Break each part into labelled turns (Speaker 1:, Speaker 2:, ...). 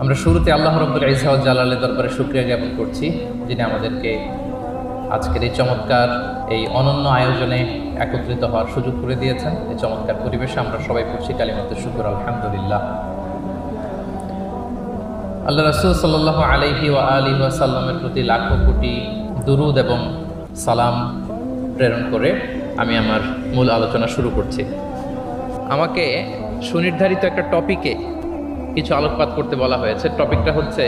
Speaker 1: আমরা শুরুতে আল্লাহ রাব্বুল ইজ্জত ওয়াল জালালের দরবারে শুকরিয়া জ্ঞাপন করছি, যিনি আমাদেরকে আজকের এই চমৎকার এই অনন্য আয়োজনে একত্রিত হওয়ার সুযোগ করে দিয়েছেন। এই চমৎকার পরিবেশে আমরা সবাই পড়ছি কালিমাতুশ শুকর, আলহামদুলিল্লাহ। আল্লাহ রাসূল সাল্লাল্লাহু আলাইহি ওয়া আলিহি ওয়াসাল্লামের প্রতি লাখো কোটি দুরুদ এবং সালাম প্রেরণ করে আমি আমার মূল আলোচনা শুরু করছি। আমাকে সুনির্ধারিত একটা টপিকে কিছু আলোকপাত করতে বলা হয়েছে। টপিকটা হচ্ছে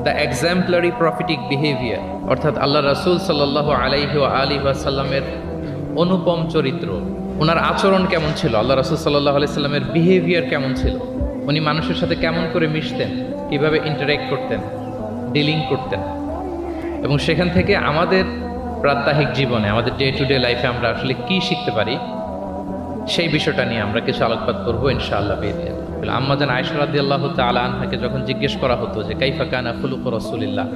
Speaker 1: দ্য এক্সাম্পলারি প্রফিটিক বিহেভিয়ার, অর্থাৎ আল্লাহ রাসূল সাল্লাল্লাহু আলাইহি ওয়া আলিহি ওয়াসাল্লামের অনুপম চরিত্র। ওনার আচরণ কেমন ছিল, আল্লাহ রাসূল সাল্লাল্লাহু আলাইহি সাল্লামের বিহেভিয়ার কেমন ছিল, উনি মানুষের সাথে কেমন করে মিশতেন, কিভাবে ইন্টারেক্ট করতেন, ডিলিং করতেন, এবং সেখান থেকে আমাদের প্রাত্যহিক জীবনে, আমাদের ডে টু ডে লাইফে আমরা আসলে কি শিখতে পারি, সেই বিষয়টা নিয়ে আমরা কিছু আলোকপাত করবো ইনশাআল্লাহ। আম্মা জান আয়েশা রাদিয়াল্লাহু তাআলা আনহাকে যখন জিজ্ঞেস করা হতো যে কাইফা কানা খুলুকু রাসূলিল্লাহ,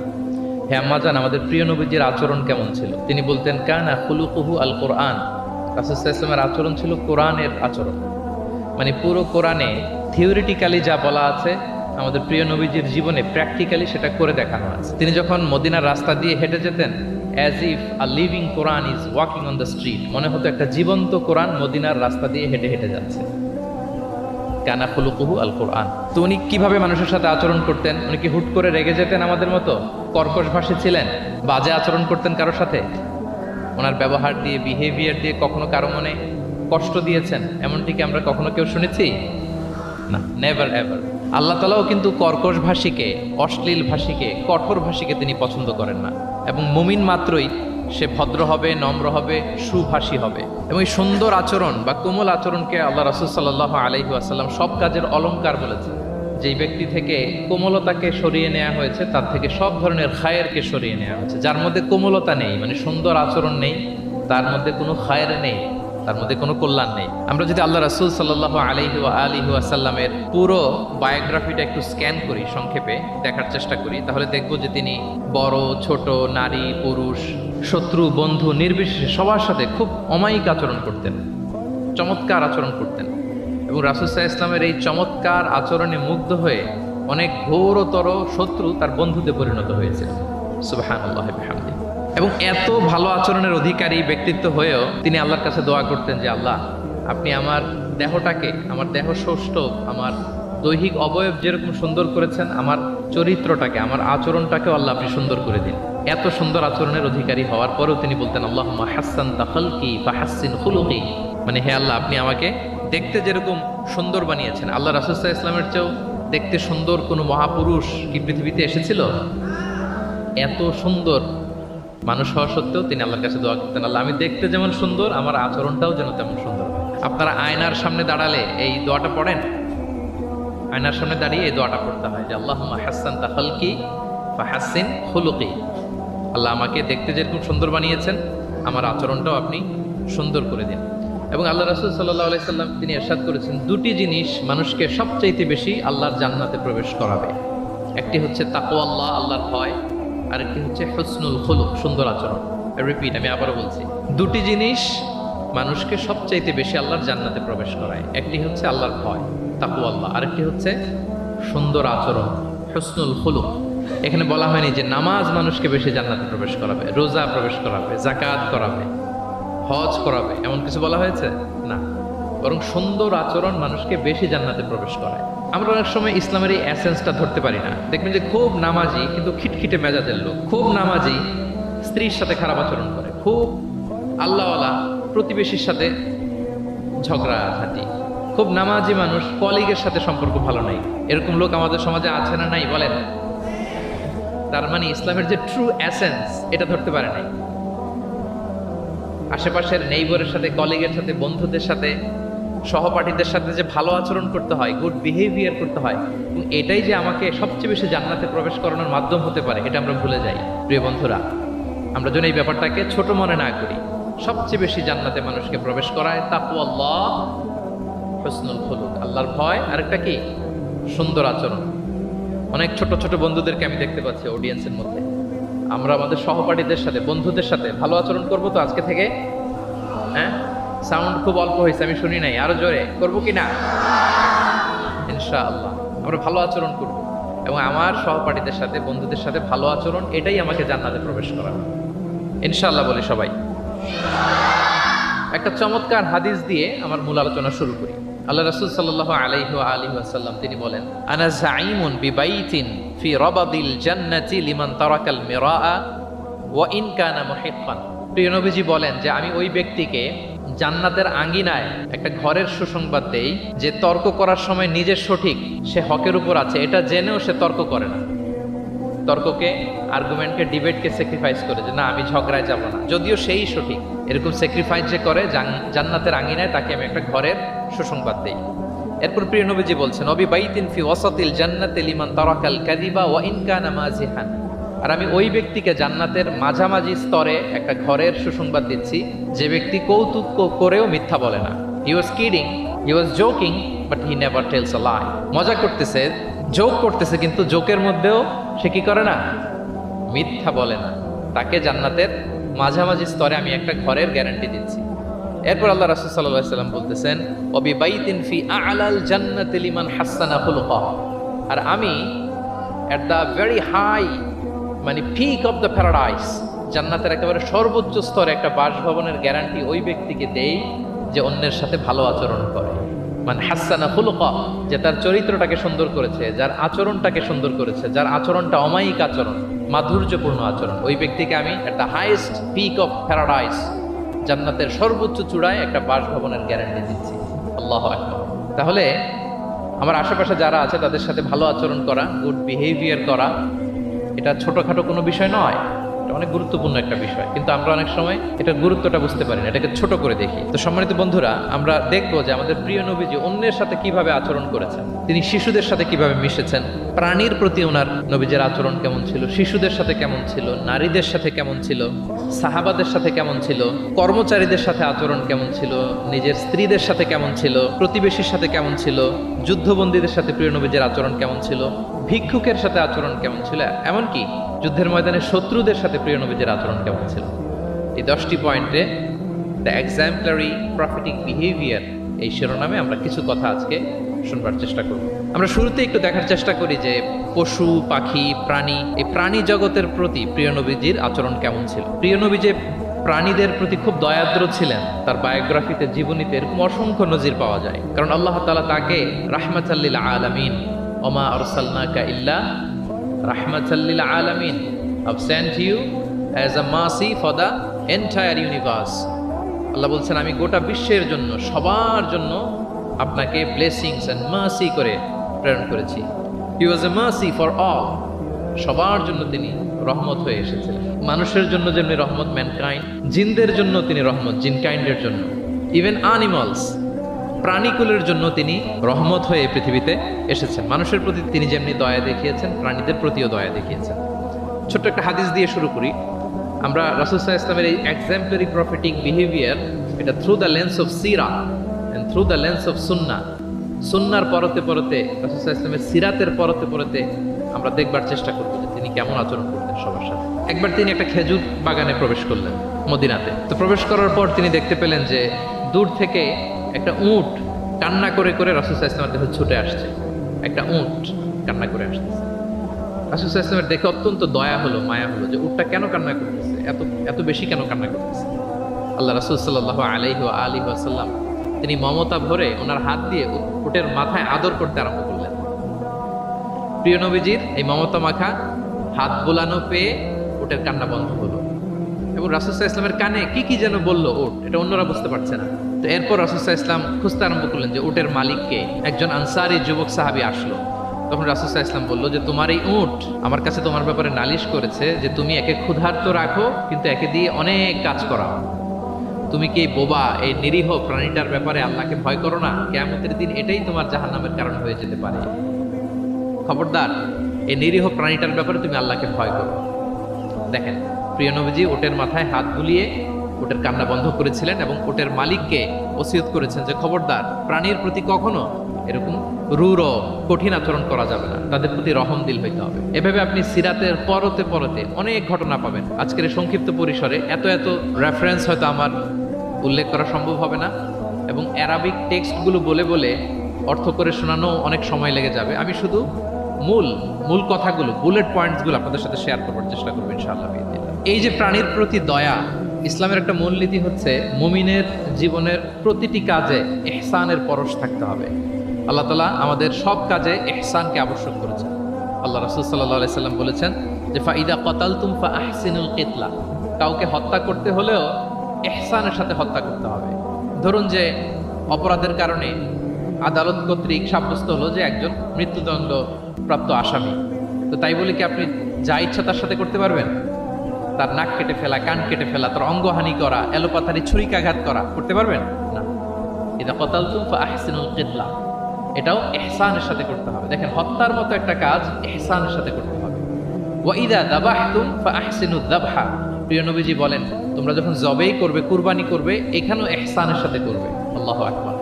Speaker 1: হে আম্মা জান আমাদের প্রিয় নবীজির আচরণ কেমন ছিল, তিনি বলতেন কানা খুলুকুহু আল কোরআন। রাসূল সাল্লাল্লাহু আলাইহি ওয়াসাল্লামের আচরণ ছিল কোরআনের আচরণ, মানে পুরো কোরআনে থিওরিটিক্যালি যা বলা আছে আমাদের প্রিয় নবীজির জীবনে প্র্যাকটিক্যালি সেটা করে দেখানো আছে। তিনি যখন মদিনার রাস্তা দিয়ে হেঁটে যেতেন, as if a living Quran is walking on the street, মনে হতো একটা জীবন্ত কোরআন মদিনার রাস্তা দিয়ে হেঁটে হেঁটে যাচ্ছে। কানা খুলুকুহু আল কোরআন। তো উনি কিভাবে মানুষের সাথে আচরণ করতেন? উনি কি হুট করে রেগে যেতেন আমাদের মতো, কর্কশ ভাষী ছিলেন, বাজে আচরণ করতেন কারোর সাথে? ওনার ব্যবহার দিয়ে, বিহেভিয়ার দিয়ে কখনো কারো মনে কষ্ট দিয়েছেন এমনটি কি আমরা কখনো কেউ শুনেছি? না, নেভার এভার। আল্লাহ তাআলাও কিন্তু কর্কশ ভাষীকে, অশ্লীল ভাষীকে, কঠোর ভাষীকে তিনি পছন্দ করেন না, এবং মুমিন মাত্রই সে ভদ্র হবে, নম্র হবে, সুভাষী হবে। এবং এই সুন্দর আচরণ বা কোমল আচরণকে আল্লাহ রাসূল সাল্লাল্লাহু আলাইহি ওয়াসাল্লাম সব কাজের অলংকার বলেছেন। যেই ব্যক্তি থেকে কোমলতাকে সরিয়ে নেওয়া হয়েছে, তার থেকে সব ধরনের খায়েরকে সরিয়ে নেওয়া হয়েছে। যার মধ্যে কোমলতা নেই, মানে সুন্দর আচরণ নেই, তার মধ্যে কোনো খায়ের নেই, তার মধ্যে কোনো কল্যাণ নেই। আমরা যদি আল্লাহ রাসূল সাল্লাল্লাহু আলাইহি ওয়া আলিহি ওয়াসাল্লামের পুরো বায়োগ্রাফিটা একটু স্ক্যান করি, সংক্ষেপে দেখার চেষ্টা করি, তাহলে দেখব যে তিনি বড় ছোট, নারী পুরুষ, শত্রু বন্ধু নির্বিশেষে সবার সাথে খুব অমায়িক আচরণ করতেন, চমৎকার আচরণ করতেন। এবং রাসূল সাল্লাল্লাহু আলাইহি ওয়াসাল্লামের এই চমৎকার আচরণে মুগ্ধ হয়ে অনেক ঘোরতর শত্রু তার বন্ধুতে পরিণত হয়েছে। সুবহানাল্লাহি ওয়া বিহামদিহি। এবং এত ভালো আচরণের অধিকারী ব্যক্তিত্ব হয়েও তিনি আল্লাহর কাছে দোয়া করতেন যে আল্লাহ, আপনি আমার দেহটাকে, আমার দেহ ষষ্ঠ, আমার দৈহিক অবয়ব যেরকম সুন্দর করেছেন, আমার চরিত্রটাকে, আমার আচরণটাকেও আল্লাহ আপনি সুন্দর করে দিন। এত সুন্দর আচরণের অধিকারী হওয়ার পরেও তিনি বলতেন আল্লাহুম্মা হাসসানতা খালকি ফাহাসসিন খুলুকি, মানে হে আল্লাহ, আপনি আমাকে দেখতে যেরকম সুন্দর বানিয়েছেন। আল্লাহ রাসূল সাল্লাল্লাহু আলাইহি ওয়াসাল্লামের চেয়েও দেখতে সুন্দর কোনো মহাপুরুষ কি পৃথিবীতে এসেছিল? এত সুন্দর মানুষ হওয়া সত্ত্বেও তিনি আল্লাহর কাছে দোয়া করতেন, আল্লাহ আমি দেখতে যেমন সুন্দর, আমার আচরণটাও যেন তেমন সুন্দর। আপনারা আয়নার সামনে দাঁড়ালে এই দোয়াটা পড়েন? আয়নার সামনে দাঁড়িয়ে এই দোয়াটা পড়তে হয় যে আল্লাহুম্মা হাসসানতা খালকি ফাহাসসিন খুলুকি, আল্লাহ আমাকে দেখতে যেরকম সুন্দর বানিয়েছেন, আমার আচরণটাও আপনি সুন্দর করে দিন। এবং আল্লাহ রাসূল সাল্লাল্লাহু আলাইহি সাল্লাম তিনি ইরশাদ করেছেন, দুটি জিনিস মানুষকে সবচাইতে বেশি আল্লাহর জান্নাতে প্রবেশ করাবে। একটি হচ্ছে তাকওয়াল্লাহ, আল্লাহর ভয়, আরেকটি হচ্ছে হুসনুল খুলুক, সুন্দর আচরণ। রিপিট, আমি আবারও বলছি, দুটি জিনিস মানুষকে সবচাইতে বেশি আল্লাহর জান্নাতে প্রবেশ করায়। একটি হচ্ছে আল্লাহর ভয়, তাকওয়াল্লাহ, আরেকটি হচ্ছে সুন্দর আচরণ, হুসনুল খুলুক। এখানে বলা হয়নি যে নামাজ মানুষকে বেশি জান্নাতে প্রবেশ করাবে, রোজা প্রবেশ করাবে, যাকাত করাবে, হজ করাবে, এমন কিছু বলা হয়েছে না, বরং সুন্দর আচরণ মানুষকে বেশি জান্নাতে প্রবেশ করায়। আমরা অনেক সময় ইসলামের এই এসেন্সটা ধরতে পারি না। দেখবেন যে খুব নামাজি কিন্তু খিটখিটে মেজাজের লোক, খুব নামাজি স্ত্রীর সাথে খারাপ আচরণ করে, খুব আল্লাহওয়ালা প্রতিবেশীর সাথে ঝগড়াঝাটি, খুব নামাজি মানুষ কলিগের সাথে সম্পর্ক ভালো নাই, এরকম লোক আমাদের সমাজে আছে না নাই বলেন? তার মানে ইসলামের যে ট্রু এসেন্স এটা ধরতে পারে নাই। আশেপাশের নেইবরের সাথে, কলিগের সাথে, বন্ধুদের সাথে, সহপাঠীদের সাথে যে ভালো আচরণ করতে হয়, গুড বিহেভিয়ার করতে হয়, এবং এটাই যে আমাকে সবচেয়ে বেশি জান্নাতে প্রবেশ করানোর মাধ্যম হতে পারে, এটা আমরা ভুলে যাই। প্রিয় বন্ধুরা, আমরা যেন এই ব্যাপারটাকে ছোট মনে না করি। সবচেয়ে বেশি জান্নাতে মানুষকে প্রবেশ করায় তাকওয়াল্লাহ, হুসনুল খুলুক, আল্লাহর ভয়, আরেকটা কি? সুন্দর আচরণ। অনেক ছোট ছোট বন্ধুদেরকে আমি দেখতে পাচ্ছি অডিয়েন্সের মধ্যে। আমরা আমাদের সহপাঠীদের সাথে, বন্ধুদের সাথে ভালো আচরণ করবো তো আজকে থেকে? হ্যাঁ, সাউন্ড খুব অল্প হয়েছে, আমি শুনি নাই, আরো জোরে করবো কি না? ইনশাআল্লাহ আমরা ভালো আচরণ করব। এবং আমার সহপাঠীদের সাথে, বন্ধুদের সাথে ভালো আচরণ, এটাই আমাকে জান্নাতে প্রবেশ করাবে। ইনশাআল্লাহ বলি সবাই। একটা চমৎকার হাদিস দিয়ে আমার মূল আলোচনা শুরু করি। আল্লাহ রাসূল সাল্লাল্লাহু আলাইহি ওয়া আলিহি ওয়াসাল্লাম তিনি বলেন, আনা যাঈমুন বিবাইতিন ফি রাবাদিল জান্নাতি লিমান তারাকাল মিরাআ ওয়া ইন কানা মুহিক্কান। প্রিয় নবীজি বলেন যে আমি ওই ব্যক্তিকে জান্নাতের আঙ্গিনায় একটা ঘরের সুসংবাদ দেই যে তর্ক করার সময় নিজের সঠিক, সে হকের উপর আছে, এটা জেনেও সে তর্ক করে না। তর্ককে, আর্গুমেন্টকে, ডিবেটকে স্যাক্রিফাইস করে যে না আমি ঝগড়ায় যাব না, যদিও সেই সঠিক। এরকম স্যাক্রিফাইস যে করে জান্নাতের আঙ্গিনায়, তাকে আমি একটা ঘরের সুসংবাদ দেই। এরপর প্রিয় নবীজি বলছেন, অবি বাইতিন ফি ওয়াসাতিল জান্নাতি লিমান তারাকাল কাযিবা ওয়া ইন কানা মাযিহান। আর আমি ওই ব্যক্তিকে জান্নাতের মাঝামাঝি স্তরে একটা ঘরের সুসংবাদ দিচ্ছি যে ব্যক্তি কৌতুক করেও মিথ্যা বলে না। He was kidding, he was joking, but he never tells a lie. মজা করতেছে, জোক করতেছে, কিন্তু জোকের মধ্যেও সে কি করে না? মিথ্যা বলে না। তাকে জান্নাতের মাঝামাঝি স্তরে আমি একটা ঘরের গ্যারান্টি দিচ্ছি। এরপর আল্লাহ রাসূল সাল্লাল্লাহু আলাইহি ওয়াসাল্লাম বলতেছেন, ওয়াবি বাইতিন ফি আ'লাল জান্নাতি লিমান হাসানা খুলুকাহ। আর আমি এট দ্য ভেরি হাই, মানে পিক অফ দ্য প্যারাডাইস, জান্নাতের একেবারে সর্বোচ্চ স্তরে একটা বাসভবনের গ্যারান্টি ওই ব্যক্তিকে দেই যে অন্যের সাথে ভালো আচরণ করে। মানে হাসানা খুলুকাহ, যে তার চরিত্রটাকে সুন্দর করেছে, যার আচরণটাকে সুন্দর করেছে, যার আচরণটা অমায়িক আচরণ, মাধুর্যপূর্ণ আচরণ, ওই ব্যক্তিকে আমি at the highest peak of paradise, জান্নাতের সর্বোচ্চ চূড়ায় একটা বাসভবনের গ্যারান্টি দিচ্ছি। আল্লাহু আকবার। তাহলে আমার আশেপাশে যারা আছে তাদের সাথে ভালো আচরণ করা, গুড বিহেভিয়ার করা, এটা ছোটখাটো কোনো বিষয় নয়, এটা অনেক গুরুত্বপূর্ণ একটা বিষয়। কিন্তু আমরা অনেক সময় এটার গুরুত্বটা বুঝতে পারি না, এটাকে ছোট করে দেখি। তো সম্মানিত বন্ধুরা, আমরা দেখবো যে আমাদের প্রিয় নবীজি অন্যের সাথে কিভাবে আচরণ করেছেন। তিনি শিশুদের সাথে কিভাবে মিশেছেন, প্রাণীর প্রতি ওনার নবীজের আচরণ কেমন ছিল, শিশুদের সাথে কেমন ছিল, নারীদের সাথে কেমন ছিল, সাহাবাদের সাথে কেমন ছিল, কর্মচারীদের সাথে আচরণ কেমন ছিল, নিজের স্ত্রীদের সাথে কেমন ছিল, প্রতিবেশীর সাথে কেমন ছিল, যুদ্ধবন্দীদের সাথে প্রিয় নবীজের আচরণ কেমন ছিল, ভিক্ষুকের সাথে আচরণ কেমন ছিল, এমনকি যুদ্ধের ময়দানে শত্রুদের সাথে প্রিয় নবীজের আচরণ কেমন ছিল। এই 10টি পয়েন্টে দ্য এক্সাম্পলারি প্রফেটিক বিহেভিয়ার, এই শিরোনামে আমরা কিছু কথা আজকে শুনবার চেষ্টা করব। আমরা শুরুতে একটু দেখার চেষ্টা করি যে পশু, পাখি, প্রাণী, এই প্রাণী জগতের প্রতি প্রিয় নবীজির আচরণ কেমন ছিল। প্রিয় নবী যে প্রাণীদের প্রতি খুব দয়াদ্র ছিলেন, তার বায়োগ্রাফিতে, জীবনীতে এরকম অসংখ্য নজির পাওয়া যায়। কারণ আল্লাহ তাআলা তাকে রাহমাতাল লিল আলামিন, ওমা আরসালনাকা ইল্লা রাহমাতাল লিল আলামিন, I've sent you as a mercy for the entire universe। আল্লাহ বলছেন আমি গোটা বিশ্বের জন্য, সবার জন্য আপনাকে ব্লেসিংস এন্ড মার্সি করে প্রেরণ করেছি। He was a mercy for all, সবার জন্য তিনি রহমত হয়ে এসেছিলেন। মানুষের জন্য যেমনি রহমত, ম্যানকাইন্ড, জিনদের জন্য তিনি রহমত, জিনকাইন্ডের জন্য, ইভেন অ্যানিমালস, প্রাণীকুলের জন্য তিনি রহমত হয়ে পৃথিবীতে এসেছেন। মানুষের প্রতি তিনি যেমনি দয়া দেখিয়েছেন, প্রাণীদের প্রতিও দয়া দেখিয়েছেন। ছোট্ট একটা হাদিস দিয়ে শুরু করি। আমরা রাসূল সাল্লাল্লাহু আলাইহি ওয়াসাল্লামের এই এক্সাম্পলারি প্রফেটিক বিহেভিয়ার, এটা থ্রু দ্য লেন্স অফ সিরা and through the lens of সুন্নাহ, সুন্নাহর পরতে পরতে, রাসূল সাল্লাল্লাহু আলাইহি ওয়াসাল্লামের সিরাতের পরতে পরতে আমরা দেখবার চেষ্টা করব যে তিনি কেমন আচরণ করতেন সবার সাথে। একবার তিনি একটা খেজুর বাগানে প্রবেশ করলেন মদিনাতে। তো প্রবেশ করার পর তিনি দেখতে পেলেন যে দূর থেকে একটা উট কান্না করে করে রাসূল সাল্লাল্লাহু আলাইহি ওয়াসাল্লামের কাছে ছুটে আসছে। একটা উট কান্না করে আসতেছে। রাসূল সাল্লাল্লাহু আলাইহি ওয়াসাল্লামের দেখে অত্যন্ত দয়া হলো, মায়া হলো যে উটটা কেন কান্না করতেছে, এত বেশি কেন কান্না করতেছে। আল্লাহ রাসূল সাল্লাল্লাহু আলাইহি ওয়া আলিহি ওয়াসাল্লাম তিনি মমতা ভরে ওনার হাত দিয়ে উটের মাথায় আদর করতে আরম্ভ করলেন। প্রিয় নবীজির এই মমতা মাখা হাত বোলানো পেয়ে উটের কান্না বন্ধ হলো এবং রাসূল সাল্লাল্লাহু আলাইহি ওয়াসাল্লামের কানে কি কি যেন বলল উট, এটা অন্যরা বুঝতে পারছে না। তো এরপর রাসূল সাল্লাল্লাহু আলাইহি ওয়াসাল্লাম খুঁজতে আরম্ভ করলেন যে উটের মালিককে। একজন আনসারী যুবক সাহাবী আসলো। তখন রাসূল সাল্লাল্লাহু আলাইহি ওয়াসাল্লাম বলল যে তোমার এই উট আমার কাছে তোমার ব্যাপারে নালিশ করেছে যে তুমি একে ক্ষুধার্ত রাখো, কিন্তু একে দিয়ে অনেক কাজ করাও। তুমি কি বোবা, এই নিরীহ প্রাণীটার ব্যাপারে আল্লাহকে ভয় করো না? কিয়ামতের দিন এটাই তোমার জাহান্নামের কারণ হয়ে যেতে পারে। খবরদার, এই নিরীহ প্রাণীটার ব্যাপারে তুমি আল্লাহকে ভয় করো। দেখেন, প্রিয় নবীজি ওটের মাথায় হাত বুলিয়ে ওটের কান্না বন্ধ করেছিলেন এবং ওটের মালিককে ওসিয়ত করেছেন যে খবরদার, প্রাণীর প্রতি কখনো এরকম রূঢ় কঠিন আচরণ করা যাবে না, তাদের প্রতি রহমদিল হইতে হবে। এভাবে আপনি সিরাতের পরতে পরতে অনেক ঘটনা পাবেন। আজকের এই সংক্ষিপ্ত পরিসরে এত রেফারেন্স হয়তো আমার উল্লেখ করা সম্ভব হবে না এবং অ্যারাবিক টেক্সটগুলো বলে বলে অর্থ করে শোনানো অনেক সময় লেগে যাবে। আমি শুধু মূল মূল কথাগুলো, বুলেট পয়েন্টসগুলো আপনাদের সাথে শেয়ার করার চেষ্টা করবো ইনশাআল্লাহ। এই যে প্রাণীর প্রতি দয়া, ইসলামের একটা মূলনীতি হচ্ছে মুমিনের জীবনের প্রতিটি কাজে ইহসানের পরশ থাকতে হবে। আল্লাহ তাআলা আমাদের সব কাজে ইহসানকে আবশ্যক করেছেন। আল্লাহ রাসূল সাল্লাল্লাহু আলাইহি সাল্লাম বলেছেন যে ফাইদা কাতালতুম ফাআহসিনুল কিতলা, কাউকে হত্যা করতে হলেও ইহসানের সাথে হত্যা করতে হবে। ধরুন যে অপরাধের কারণে আদালত কর্তৃক সাব্যস্ত হলো যে একজন মৃত্যুদণ্ড প্রাপ্ত আসামি, তো তাই বলে কি আপনি যা ইচ্ছা তার সাথে করতে পারবেন? তার নাক কেটে ফেলা, কান কেটে ফেলা, তার অঙ্গহানি করা, এলোপাথারি ছুরিকাঘাত করা করতে পারবেন না। ইদা কাতালতুম ফাআহসিনুল কিতলা, এটাও ইহসানের সাথে করতে হবে। দেখেন, হত্যার মতো একটা কাজ ইহসানের সাথে করতে হবে। ওয়া ইদা দাবাহতুম ফাআহসিনুদ দাবহা, প্রিয় নবীজি বলেন তোমরা যখন জবেই করবে, কুরবানি করবে, এখানেও ইহসানের সাথে করবে। আল্লাহু আকবার।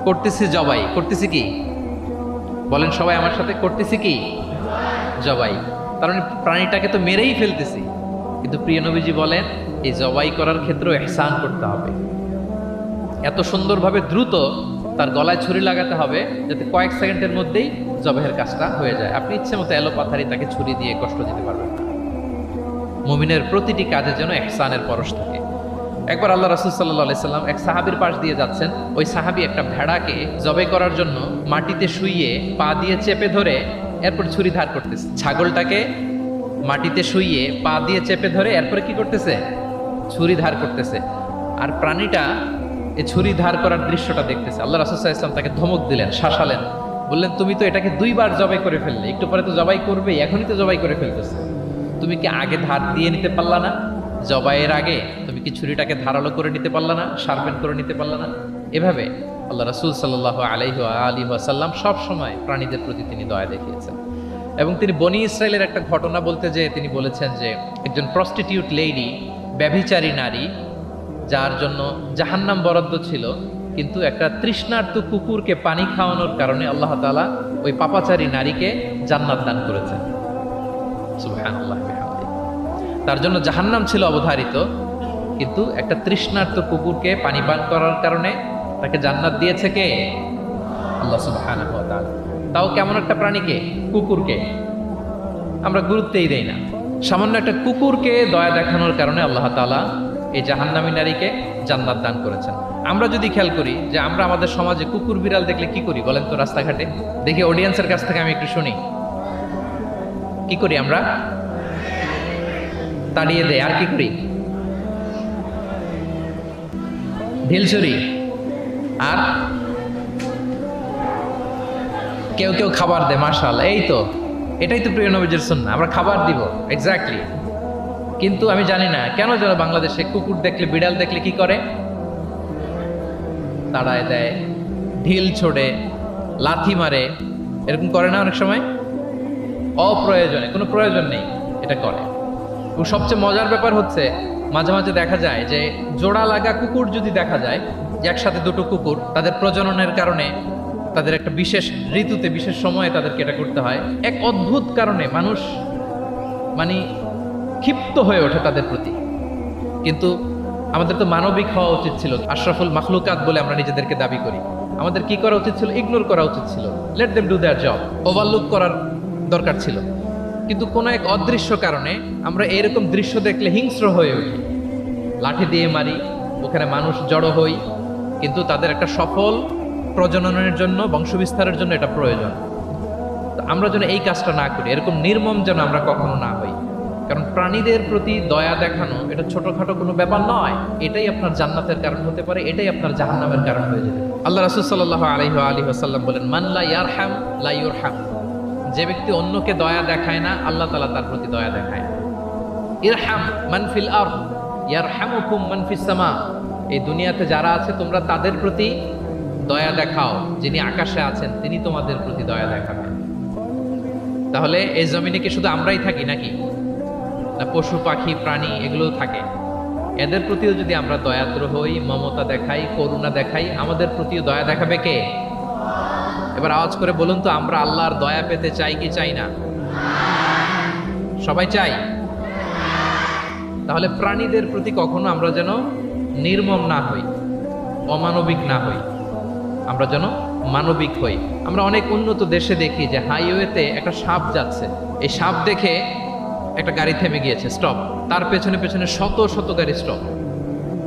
Speaker 1: করতেছি জবাই, করতেছি কি বলেন সবাই আমার সাথে, করতেছি কি জবাই। কারণ প্রাণীটাকে তো মেরেই ফেলতেছি, কিন্তু প্রিয় নবীজি বলেন এই জবাই করার ক্ষেত্রেও ইহসান করতে হবে। এত সুন্দরভাবে দ্রুত তার গলায় ছুরি লাগাতে হবে যাতে কয়েক সেকেন্ডের মধ্যেই জবাইয়ের কাজটা হয়ে যায়। আপনি ইচ্ছে মতো এলোপাথারি তাকে ছুরি দিয়ে কষ্ট দিতে পারবেন না। মুমিনের প্রতিটি কাজে যেন ইহসানের পরশ থাকে। একবার আল্লাহ রাসূল সাল্লাল্লাহু আলাইহি সাল্লাম এক সাহাবীর পাশ দিয়ে যাচ্ছেন। ওই সাহাবী একটা ভেড়াকে জবাই করার জন্য মাটিতে শুইয়ে পা দিয়ে চেপে ধরে এরপর ছুরি ধার করতেছে। ছাগলটাকে মাটিতে শুইয়ে পা দিয়ে চেপে ধরে এরপরে কি করতেছে? ছুরি ধার করতেছে। আর প্রাণীটা এই ছুরি ধার করার দৃশ্যটা দেখতেছে। আল্লাহ রাসূল সাল্লাল্লাহু আলাইহি সাল্লাম তাকে ধমক দিলেন, শাসালেন, বললেন তুমি তো এটাকে দুইবার জবাই করে ফেললে, একটু পরে তো জবাই করবে, এখনই তো জবাই করে ফেলতেছে, তুমি কি আগে ধার দিয়ে নিতে পারলা না? জবাইয়ের আগে তুমি কি ছুরিটাকে ধারালো করে নিতে পারলা না? শার্পেন করে নিতে পারলা না? এভাবে আল্লাহ রাসূল সাল্লাল্লাহু আলাইহি ওয়াসাল্লাম সব সময় প্রাণীদের প্রতি তিনি দয়া দেখিয়েছেন। এবং তিনি বনি ইসরায়েলের একটা ঘটনা বলতে যেয়ে তিনি বলেছেন যে একজন প্রস্টিটিউট লেডি, ব্যভিচারী নারী, যার জন্য জাহান্নাম বরাদ্দ ছিল, কিন্তু একটা তৃষ্ণার্ত কুকুরকে পানি খাওয়ানোর কারণে আল্লাহ তাআলা ওই পাপাচারী নারীকে জান্নাত দান করেছেন। সুবহানাল্লাহ বিহামদিহি। তার জন্য জাহান্নাম ছিল অবধারিত, কিন্তু একটা তৃষ্ণার্ত কুকুরকে পানি পান করার কারণে তাকে জান্নাত দিয়েছে কে? আল্লাহ সুবহানাহু ওয়া তাআলা। তাও কেমন একটা প্রাণীকে? কুকুরকে। আমরা গুরুত্বই দেই না। সামান্য একটা কুকুরকে দয়া দেখানোর কারণে আল্লাহ তাআলা এই জাহান্নামী নারীকে জান্নাত দান করেছেন। আমরা যদি খেয়াল করি যে আমরা আমাদের সমাজে কুকুর বিড়াল দেখলে কি করি বলেন তো? রাস্তাঘাটে দেখি, অডিয়েন্সের কাছ থেকে আমি একটু শুনি, কি করি আমরা? তাড়িয়ে দেয়। আর কি করি? ঢিল ছুরি। আর কেউ কেউ খাবার দেয়। মাশাআল্লাহ, এই তো, এটাই তো প্রিয় নবীজির সুন্নাহ, আমরা খাবার দিব। এক্স্যাক্টলি। কিন্তু আমি জানি না কেন যেন বাংলাদেশে কুকুর দেখলে, বিড়াল দেখলে কি করে? তাড়ায় দেয়, ঢিল ছোড়ে, লাথি মারে, এরকম করে না অনেক সময়? অপ্রয়োজনে, কোনো প্রয়োজন নেই এটা করে। এবং সবচেয়ে মজার ব্যাপার হচ্ছে মাঝে মাঝে দেখা যায় যে জোড়া লাগা কুকুর যদি দেখা যায়, যে একসাথে দুটো কুকুর, তাদের প্রজননের কারণে তাদের একটা বিশেষ ঋতুতে, বিশেষ সময়ে তাদেরকে এটা করতে হয়, এক অদ্ভুত কারণে মানুষ মানে ক্ষিপ্ত হয়ে ওঠে তাদের প্রতি। কিন্তু আমাদের তো মানবিক হওয়া উচিত ছিল, আশরাফুল মাখলুকাত বলে আমরা নিজেদেরকে দাবি করি। আমাদের কি করা উচিত ছিল? ইগনোর করা উচিত ছিল, let them do there job, overlook করার দরকার ছিল। কিন্তু কোনো এক অদৃশ্য কারণে আমরা এরকম দৃশ্য দেখলে হিংস্র হয়ে উঠি, লাঠি দিয়ে মারি, ওখানে মানুষ জড়ো হই। কিন্তু তাদের একটা সফল প্রজননের জন্য, বংশবিস্তারের জন্য এটা প্রয়োজন। আমরা যেন এই কাজটা না করি, এরকম নির্মম যেন আমরা কখনো না হই। কারণ প্রাণীদের প্রতি দয়া দেখানো এটা ছোটখাটো কোনো ব্যাপার নয়। এটাই আপনার জান্নাতের কারণ হতে পারে, এটাই আপনার জাহান্নামের কারণ হয়ে যেতে পারে। আল্লাহ রাসূল সাল্লাল্লাহু আলাইহি ওয়াসাল্লাম বলেন, মান লা ইয়ারহাম লা ইউরহাম। যে ব্যক্তি অন্যকে দয়া দেখায় না, আল্লাহ তাআলা তার প্রতি দয়া দেখায় না। ইরহাম মান ফিল আরদ ইয়ারহামুকুম মান ফিস সামা। এই দুনিয়াতে যারা আছে তোমরা তাদের প্রতি দয়া দেখাও, যিনি আকাশে আছেন তিনি তোমাদের প্রতি দয়া দেখাবেন। তাহলে এই জমিনে কি শুধু আমরাই থাকি নাকি? না পশু পাখি প্রাণী এগুলোও থাকে। এদের প্রতিও যদি আমরা দয়াদ্র হই, মমতা দেখাই, করুণা দেখাই, আমাদের প্রতিও দয়া দেখাবে কে? এবার আওয়াজ করে বলুন তো, আমরা আল্লাহর দয়া পেতে চাই কি চাই না? সবাই চাই। তাহলে প্রাণীদের প্রতি কখনো আমরা যেন নির্মম না হই, অমানবিক না হই, আমরা যেন মানবিক হই। আমরা অনেক উন্নত দেশে দেখি যে হাইওয়েতে একটা সাপ যাচ্ছে, এই সাপ দেখে একটা গাড়ি থেমে গিয়েছে, স্টপ, তার পেছনে পেছনে শত শত গাড়ি স্টপ।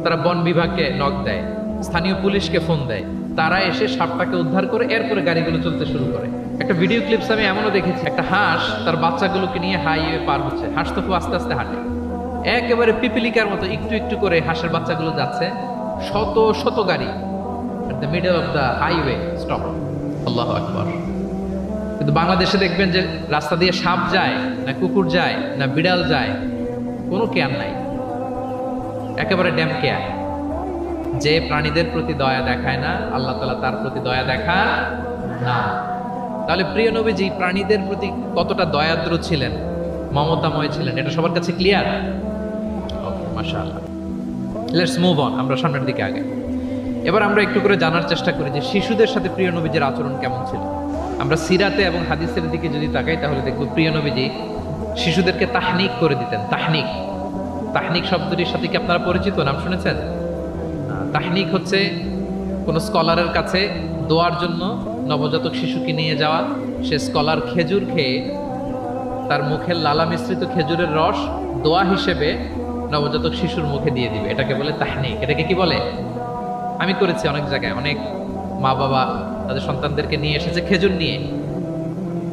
Speaker 1: তারা বন বিভাগকে নক দেয়, স্থানীয় পুলিশকে ফোন দেয়, তারা এসে সাপটাকে উদ্ধার করে এরপরে গাড়িগুলো চলতে শুরু করে। একটা ভিডিও ক্লিপস আমি এমনও দেখেছি, একটা হাঁস তার বাচ্চাগুলোকে নিয়ে হাইওয়ে পার হচ্ছে, হাঁস তো খুব আস্তে আস্তে হাঁটে, একেবারে পিপিলিকার মতো একটু একটু করে হাঁসের বাচ্চাগুলো যাচ্ছে, শত শত গাড়ি the middle of the highway stop. আল্লাহু আকবার। কিন্তু বাংলাদেশে দেখবেন যে রাস্তা দিয়ে সাপ যায় না কুকুর যায় না বিড়াল যায়, কোনো কেয়ার নাই, একেবারে ড্যাম কেয়ার। যে প্রাণীদের প্রতি দয়া দেখায় না, আল্লাহ তাআলা তার প্রতি দয়া দেখান না। তাহলে প্রিয় নবীজি প্রাণীদের প্রতি কতটা দয়াদ্র ছিলেন, মমতাময় ছিলেন, এটা সবার কাছে ক্লিয়ার? ওকে, মাশাআল্লাহ। লেটস মুভ অন, আমরা সামনের দিকে আগে। এবার আমরা একটু করে জানার চেষ্টা করি যে শিশুদের সাথে প্রিয় নবীজির আচরণ কেমন ছিল। আমরা সিরাতে এবং হাদিসের দিকে যদি তাকাই তাহলে দেখব প্রিয় নবীজি শিশুদেরকে তাহনিক করে দিতেন। তাহনিক, তাহনিক শব্দটির সাথে কি আপনারা পরিচিত, নাম শুনেছেন? তাহনিক হচ্ছে কোন স্কলারের কাছে দোয়ার জন্য নবজাতক শিশুকে নিয়ে যাওয়া, সে স্কলার খেজুর খেয়ে তার মুখের লালা মিশ্রিত খেজুরের রস দোয়া হিসেবে নবজাতক শিশুর মুখে দিয়ে দিবে, এটাকে বলে তাহনিক। এটাকে কি বলে? আমি করেছি অনেক জায়গায়, অনেক মা বাবা তাদের সন্তানদেরকে নিয়ে এসেছে খেজুর নিয়ে,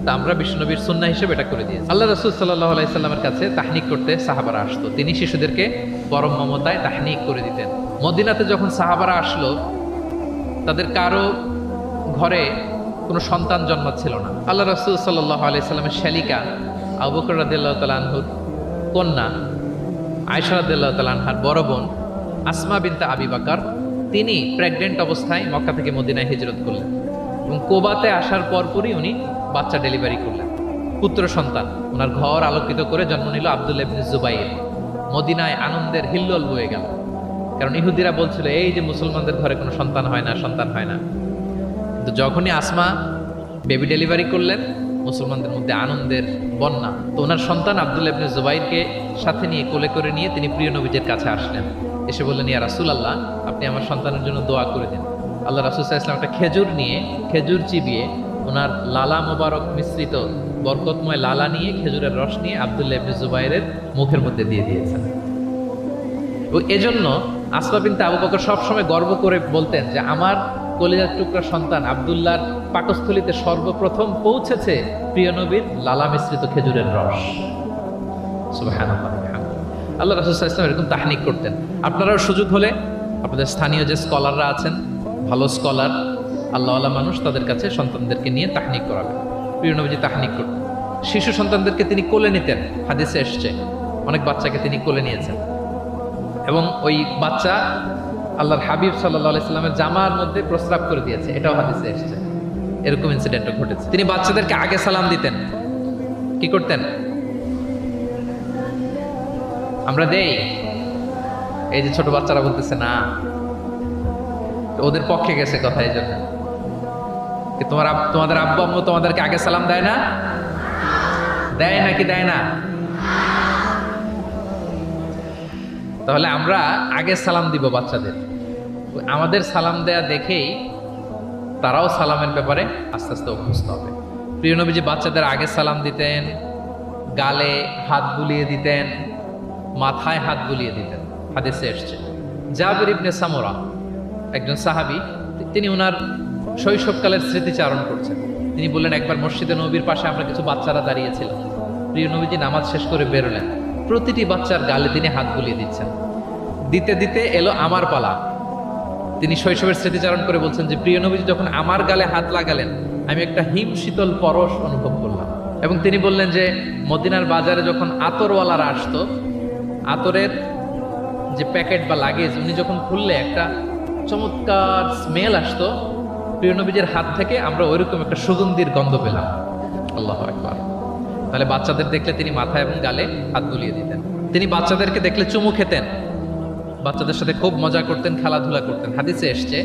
Speaker 1: তা আমরা বিশ্বনবীর সুন্নাহ হিসেবে এটা করে দিয়েছি। আল্লাহ রাসূল সাল্লাল্লাহু আলাইহি সাল্লামের কাছে তাহনিক করতে সাহাবারা আসতো, তিনি শিশুদেরকে পরম মমতায় তাহনিক করে দিতেন। মদিনাতে যখন সাহাবারা আসলো, তাদের কারো ঘরে কোনো সন্তান জন্মাচ্ছিল না। আল্লাহ রাসূল সাল্লাল্লাহু আলাইহি সাল্লামের শ্যালিকা আবু বকর রাদিয়াল্লাহু তাআলা আনহুর কন্যা আয়েশা রাদিয়াল্লাহু তাআলা আনহার বড় বোন আসমা বিনতে আবি বকর, তিনি প্রেগনেন্ট অবস্থায় মক্কা থেকে মদিনায় হিজরত করলেন এবং কোবাতে আসার পরপরই উনি বাচ্চা ডেলিভারি করলেন, পুত্র সন্তান। ওনার ঘর আলোকিত করে জন্ম নিল আব্দুল্লাহ ইবনে জুবাইর। মদিনায় আনন্দের হিল্লোল বয়ে গেল, কারণ ইহুদিরা বলছিল এই যে মুসলমানদের ঘরে কোনো সন্তান হয় না, সন্তান হয় না। কিন্তু যখনই আসমা বেবি ডেলিভারি করলেন, মুসলমানদের মধ্যে আনন্দের বন্যা। তো ওনার সন্তান আব্দুল্লাহ ইবনে জুবাইরকে সাথে নিয়ে কোলে করে নিয়ে তিনি প্রিয় নবীজের কাছে আসলেন, এসে বললেন, ইয়া রাসূলুল্লাহ, আপনি আমার সন্তানের জন্য দোয়া করে দিন। আল্লাহ রাসূল সাল্লাল্লাহু আলাইহি ওয়াসাল্লাম একটা খেজুর নিয়ে, খেজুর চিবিয়ে ওনার লালা মোবারক মিশ্রিত বরকতময় লালা নিয়ে, খেজুরের রস নিয়ে আব্দুল্লাহ ইবনে জুবাইরের মুখের মধ্যে দিয়ে দিয়েছেন। ও এজন্য আসমা বিনতে আবু বকর সবসময় গর্ব করে বলতেন যে আমার কলিজার টুকরা সন্তান আব্দুল্লাহর পাকস্থলীতে সর্বপ্রথম পৌঁছেছে প্রিয় নবীর লালা মিশ্রিত খেজুরের রস। সুবহানাল্লাহ। আল্লাহ রাসূল সাল্লাল্লাহু আলাইহি ওয়াসাল্লাম এরকম তাহনিক করতেন। আপনারাও সুযোগ হলে আপনাদের স্থানীয় যে স্কলাররা আছেন, ভালো স্কলার, আল্লাহওয়ালা মানুষ, তাদের কাছে সন্তানদেরকে নিয়ে তাহনিক করাবেন। প্রিয় নবীজি তাহনিক করতেন। শিশু সন্তানদেরকে তিনি কোলে নিতেন, হাদিসে এসছে অনেক বাচ্চাকে তিনি কোলে নিয়েছেন এবং ওই বাচ্চা আল্লাহর হাবিব সাল্লাল্লাহু আলাইহি সাল্লামের জামার মধ্যে প্রস্রাব করে দিয়েছে, এটাও হাদিসে এসছে। এরকম ইনসিডেন্টও ঘটেছে। তিনি বাচ্চাদেরকে আগে সালাম দিতেন। কি করতেন? আমরা দেই, এই যে ছোট বাচ্চারা বলতেছে না, ওদের পক্ষে গেছে কথা, এই জন্য তোমাদের আব্বু আম্মু তোমাদেরকে আগে সালাম দেয় না? দেয় নাকি দেয় না? তাহলে আমরা আগে সালাম দিব বাচ্চাদের। আমাদের সালাম দেয়া দেখেই তারাও সালামের ব্যাপারে আস্তে আস্তে অভ্যস্ত হবে। প্রিয় নবীজি বাচ্চাদের আগে সালাম দিতেন, গালে হাত বুলিয়ে দিতেন, মাথায় হাত বুলিয়ে দিতেন, হাদিসে এসছে। জাবির ইবনে সামুরা একজন সাহাবী, তিনি ওনার শৈশবকালের স্মৃতিচারণ করছেন। তিনি বললেন, একবার মসজিদে নবীর পাশে আমরা কিছু বাচ্চারা দাঁড়িয়েছিলাম, প্রিয় নবীজি নামাজ শেষ করে বেরোলেন, প্রতিটি বাচ্চার গালে তিনি হাত বুলিয়ে দিচ্ছেন। দিতে দিতে এলো আমার পালা। তিনি শৈশবের স্মৃতিচারণ করে বলছেন যে প্রিয় নবীজি যখন আমার গালে হাত লাগালেন, আমি একটা হিম শীতল পরশ অনুভব করলাম। এবং তিনি বললেন যে মদিনার বাজারে যখন আতরওয়ালারা আসতো, আতরের যে প্যাকেট বা লাগেজ উনি যখন খুললে একটা চমৎকার স্মেল আসতো, প্রিয় নবীজির হাত থেকে আমরা ওইরকম একটা সুগন্ধির গন্ধ পেলাম। আল্লাহু আকবার। তাহলে বাচ্চাদের দেখলে তিনি মাথায় এবং গালে হাত বুলিয়ে দিতেন। তিনি বাচ্চাদেরকে দেখলে চুমু খেতেন, বাচ্চাদের সাথে খুব মজা করতেন, খেলাধুলা করতেন। হাদিসে এসছে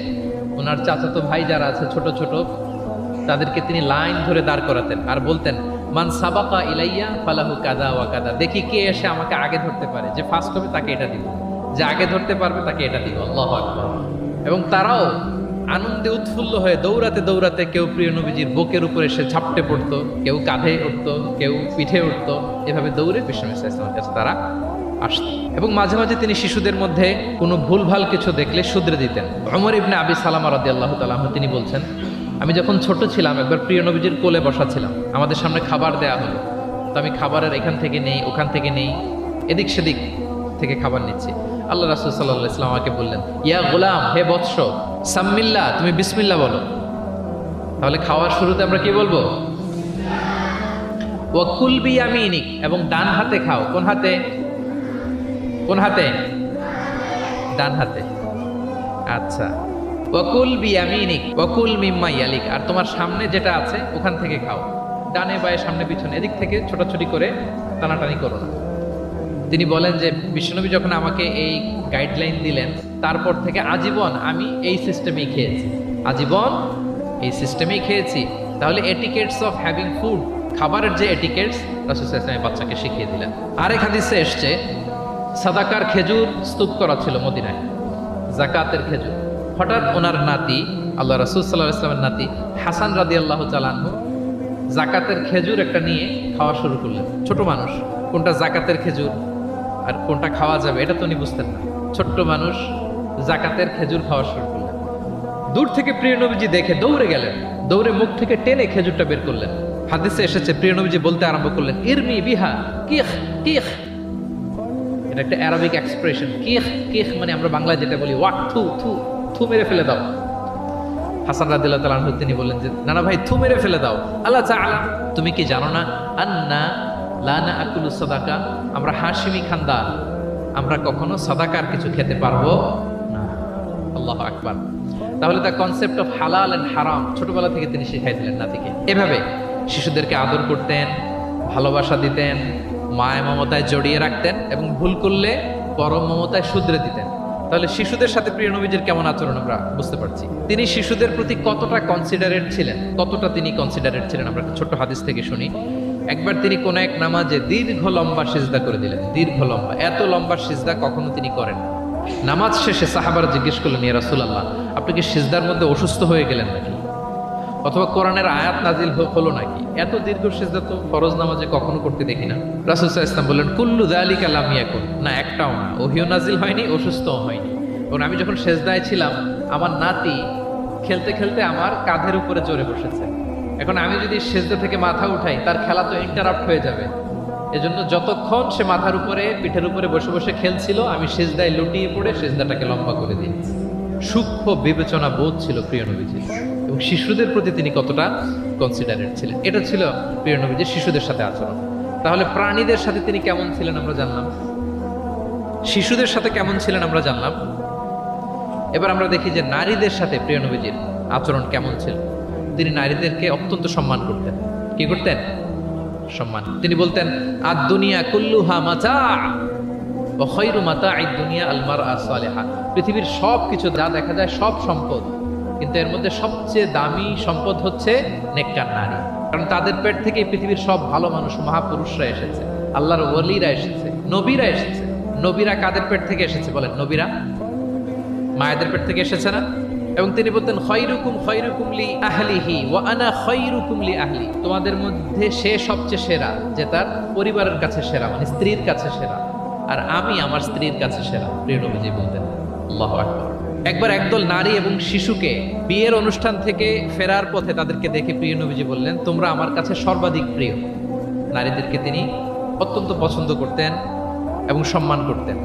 Speaker 1: ওনার চাচাতো ভাই যারা আছে ছোট ছোট, তাদেরকে তিনি লাইন ধরে দাঁড় করাতেন আর বলতেন, মান সাবাকা ইলাইয়া ফালাহু কাদা ওয়া কাদা, দেখি কে এসে আমাকে আগে ধরতে পারে, যে ফার্স্ট হবে তাকে এটা দিব, যে আগে ধরতে পারবে তাকে এটা দিব। আল্লাহু আকবার। এবং তারাও আনন্দে উৎফুল্ল হয়ে দৌড়াতে দৌড়াতে কেউ প্রিয় নবীজির বুকের উপরে এসে ঝাপটে পড়তো, কেউ কাঁধে উঠতো, কেউ পিঠে উঠতো, এভাবে দৌড়ে বিশ্বনবী সাল্লাল্লাহু আলাইহি ওয়াসাল্লামের কাছে তারা আসত। এবং মাঝে মাঝে তিনি শিশুদের মধ্যে কোনো ভুলভাল কিছু দেখলে শুধরে দিতেন। ওমর ইবনে আবি সালামা রাদিয়াল্লাহু তাআলা আনহু তিনি বলছেন, আমি যখন ছোট ছিলাম একবার প্রিয় নবীজির কোলে বসা ছিলাম, আমাদের সামনে খাবার দেয়া হলো, তো আমি খাবারের এখান থেকে নেই ওখান থেকে নেই, এদিক সেদিক থেকে খাবার নিচ্ছি। আল্লাহ রাসূল সাল্লাল্লাহু আলাইহি ওয়াসাল্লাম আমাকে বললেন, ইয়া গোলাম, হে বৎস, সাম্মিল্লাহ, তুমি বিসমিল্লাহ বলো। তাহলে খাওয়ার শুরুতে আমরা কি বলবো? ওয়াকুল বিয়ামিনিক, এবং ডান হাতে খাও। কোন হাতে? কোন হাতে? ডান হাতে। আচ্ছা, ওয়াকুল বিয়ামিনিক ওয়াকুল মিম্মা ইয়ালিক, আর তোমার সামনে যেটা আছে ওখান থেকে খাও। ডানে বায়ে সামনে পিছনে এদিক থেকে ছোটাছুটি করে টানাটানি করো না। তিনি বলেন যে বিশ্বনবী যখন আমাকে এই গাইডলাইন দিলেন, তারপর থেকে আজীবন আমি এই সিস্টেমেই খেয়েছি, আজীবন এই সিস্টেমেই খেয়েছি। তাহলে এটিকেটস অফ হ্যাভিং ফুড, খাবারের যে এটিকেটস, রাসূল সাল্লাল্লাহু আলাইহি ওয়াসাল্লাম বাচ্চাকে শিখিয়ে দিলেন। আরেক হাদিসে এসছে, সাদাকার খেজুর স্তূপ করা ছিল মদিনায়, যাকাতের খেজুর। হঠাৎ ওনার নাতি, আল্লাহ রাসূল সাল্লাল্লাহু আলাইহি ওয়াসাল্লামের নাতি হাসান রাদিয়াল্লাহু তাআলা আনহু যাকাতের খেজুর একটা নিয়ে খাওয়া শুরু করলেন। ছোট মানুষ, কোনটা যাকাতের খেজুর আর কোনটা খাওয়া যাবে এটা তো উনি বুঝতেন না। ছোট্ট মানুষ যাকাতের খেজুর খাওয়া শুরু করলেন। দূর থেকে প্রিয় নবীজি দেখে দৌড়ে গেলেন, দৌড়ে মুখ থেকে টেনে খেজুরটা বের করলেন। হাদিসে এসেছে প্রিয় নবীজি বলতে আরম্ভ করলেন, ইরমি বিহা কিখ কিখ। এটা একটা অ্যারাবিক এক্সপ্রেশন। কিখ কিখ মানে আমরা বাংলায় যেটা বলি ওয়াক, থু থু, থু মেরে ফেলে দাও। হাসান রাদিয়াল্লাহু তাআলা আনহু তিনি বললেন যে নানা ভাই, থু মেরে ফেলে দাও। আল্লাহ তাআলা, তুমি কি জানো না আন্না লা নাআকুলু সাদাকা, আমরা হাশিমি খানদান, আমরা কখনো সাদাকার কিছু খেতে পারবো না। আল্লাহু আকবার। তাহলে দ্য কনসেপ্ট অফ হালাল এন্ড হারাম ছোটবেলা থেকে তিনি শিখাই দিলেন নাতিকে। এভাবে শিশুদেরকে আদর করতেন, ভালোবাসা দিতেন, মায়া মমতায় জড়িয়ে রাখতেন, এবং ভুল করলে পরম মমতায় শুধরে দিতেন। তাহলে শিশুদের সাথে প্রিয় নবীজির কেমন আচরণ আমরা বুঝতে পারছি। তিনি শিশুদের প্রতি কতটা কনসিডারেট ছিলেন, কতটা তিনি কনসিডারেট ছিলেন আমরা ছোট্ট হাদিস থেকে শুনি। একবার তিনি কোন এক নামাজে দীর্ঘ লম্বা সিজদা করে দিলেন, দীর্ঘ লম্বা, এত লম্বা সিজদা কখনো তিনি করেন। নামাজ শেষে সাহাবারা জিজ্ঞেস করলেন, ইয়া রাসূলুল্লাহ, আপনি কি সিজদার মধ্যে অসুস্থ হয়ে গেলেন নাকি, অথবা কোরআনের আয়াত নাজিল হলো নাকি? এত দীর্ঘ সিজদা তো ফরজ নামাজে কখনো করতে দেখি না। রাসূল সাল্লাল্লাহু আলাইহি ওয়াসাল্লাম বললেন, কুল্লু যালিকা লাম ইয়াকুন, না একটাও না, ওহিও নাজিল হয়নি, অসুস্থও হয়নি। এবং আমি যখন সিজদায় ছিলাম, আমার নাতি খেলতে খেলতে আমার কাঁধের উপরে চড়ে বসেছে। এখন আমি যদি সিজদা থেকে মাথা উঠাই, তার খেলা তো ইন্টারাপ্ট হয়ে যাবে। এজন্য যতক্ষণ সে মাথার উপরে পিঠের উপরে বসে বসে খেলছিল, আমি সিজদায় লুটিয়ে পড়ে সিজদাটাকে লম্বা করে দিয়েছি। সূক্ষ্ম বিবেচনা বোধ ছিল প্রিয় নবীজির, এবং শিশুদের প্রতি তিনি কতটা কনসিডারেট ছিলেন, এটা ছিল প্রিয় নবীজির শিশুদের সাথে আচরণ। তাহলে প্রাণীদের সাথে তিনি কেমন ছিলেন আমরা জানলাম, শিশুদের সাথে কেমন ছিলেন আমরা জানলাম। এবার আমরা দেখি যে নারীদের সাথে প্রিয় নবীজির আচরণ কেমন ছিল। তিনি নারীদেরকে অত্যন্ত সম্মান করতেন। কি করতেন? সম্মান। তিনি বলতেন, আদ দুনিয়া কুল্লুহা মাতা ওয়া খায়রু মাতা'আদ দুনিয়া আল মারআ সালিহা। পৃথিবীর সব কিছু যা দেখা যায় সব সম্পদ, কিন্তু এর মধ্যে সবচেয়ে দামি সম্পদ হচ্ছে নেককার নারী। কারণ তাদের পেট থেকে পৃথিবীর সব ভালো মানুষ, মহাপুরুষরা এসেছে, আল্লাহর ওয়ালিরা এসেছে, নবীরা এসেছে। নবীরা কাদের পেট থেকে এসেছে বলেন? নবীরা মায়েদের পেট থেকে এসেছে না? এবং তিনি বলতেন, খায়রুকুম খায়রুকুম লি আহলিহি ওয়া আনা খায়রুকুম লি আহলি। তোমাদের মধ্যে সে সবচেয়ে সেরা যে তার পরিবারের কাছে সেরা, মানে স্ত্রীর কাছে সেরা, আর আমি আমার স্ত্রীর কাছে সেরা। প্রিয় নবীজি বলতেন। আল্লাহু আকবার। একবার একদল নারী এবং শিশুকে বিয়ের অনুষ্ঠান থেকে ফেরার পথে তাদেরকে দেখে প্রিয় নবীজি বললেন, তোমরা আমার কাছে সর্বাধিক প্রিয়। নারীদেরকে তিনি অত্যন্ত পছন্দ করতেন এবং সম্মান করতেন,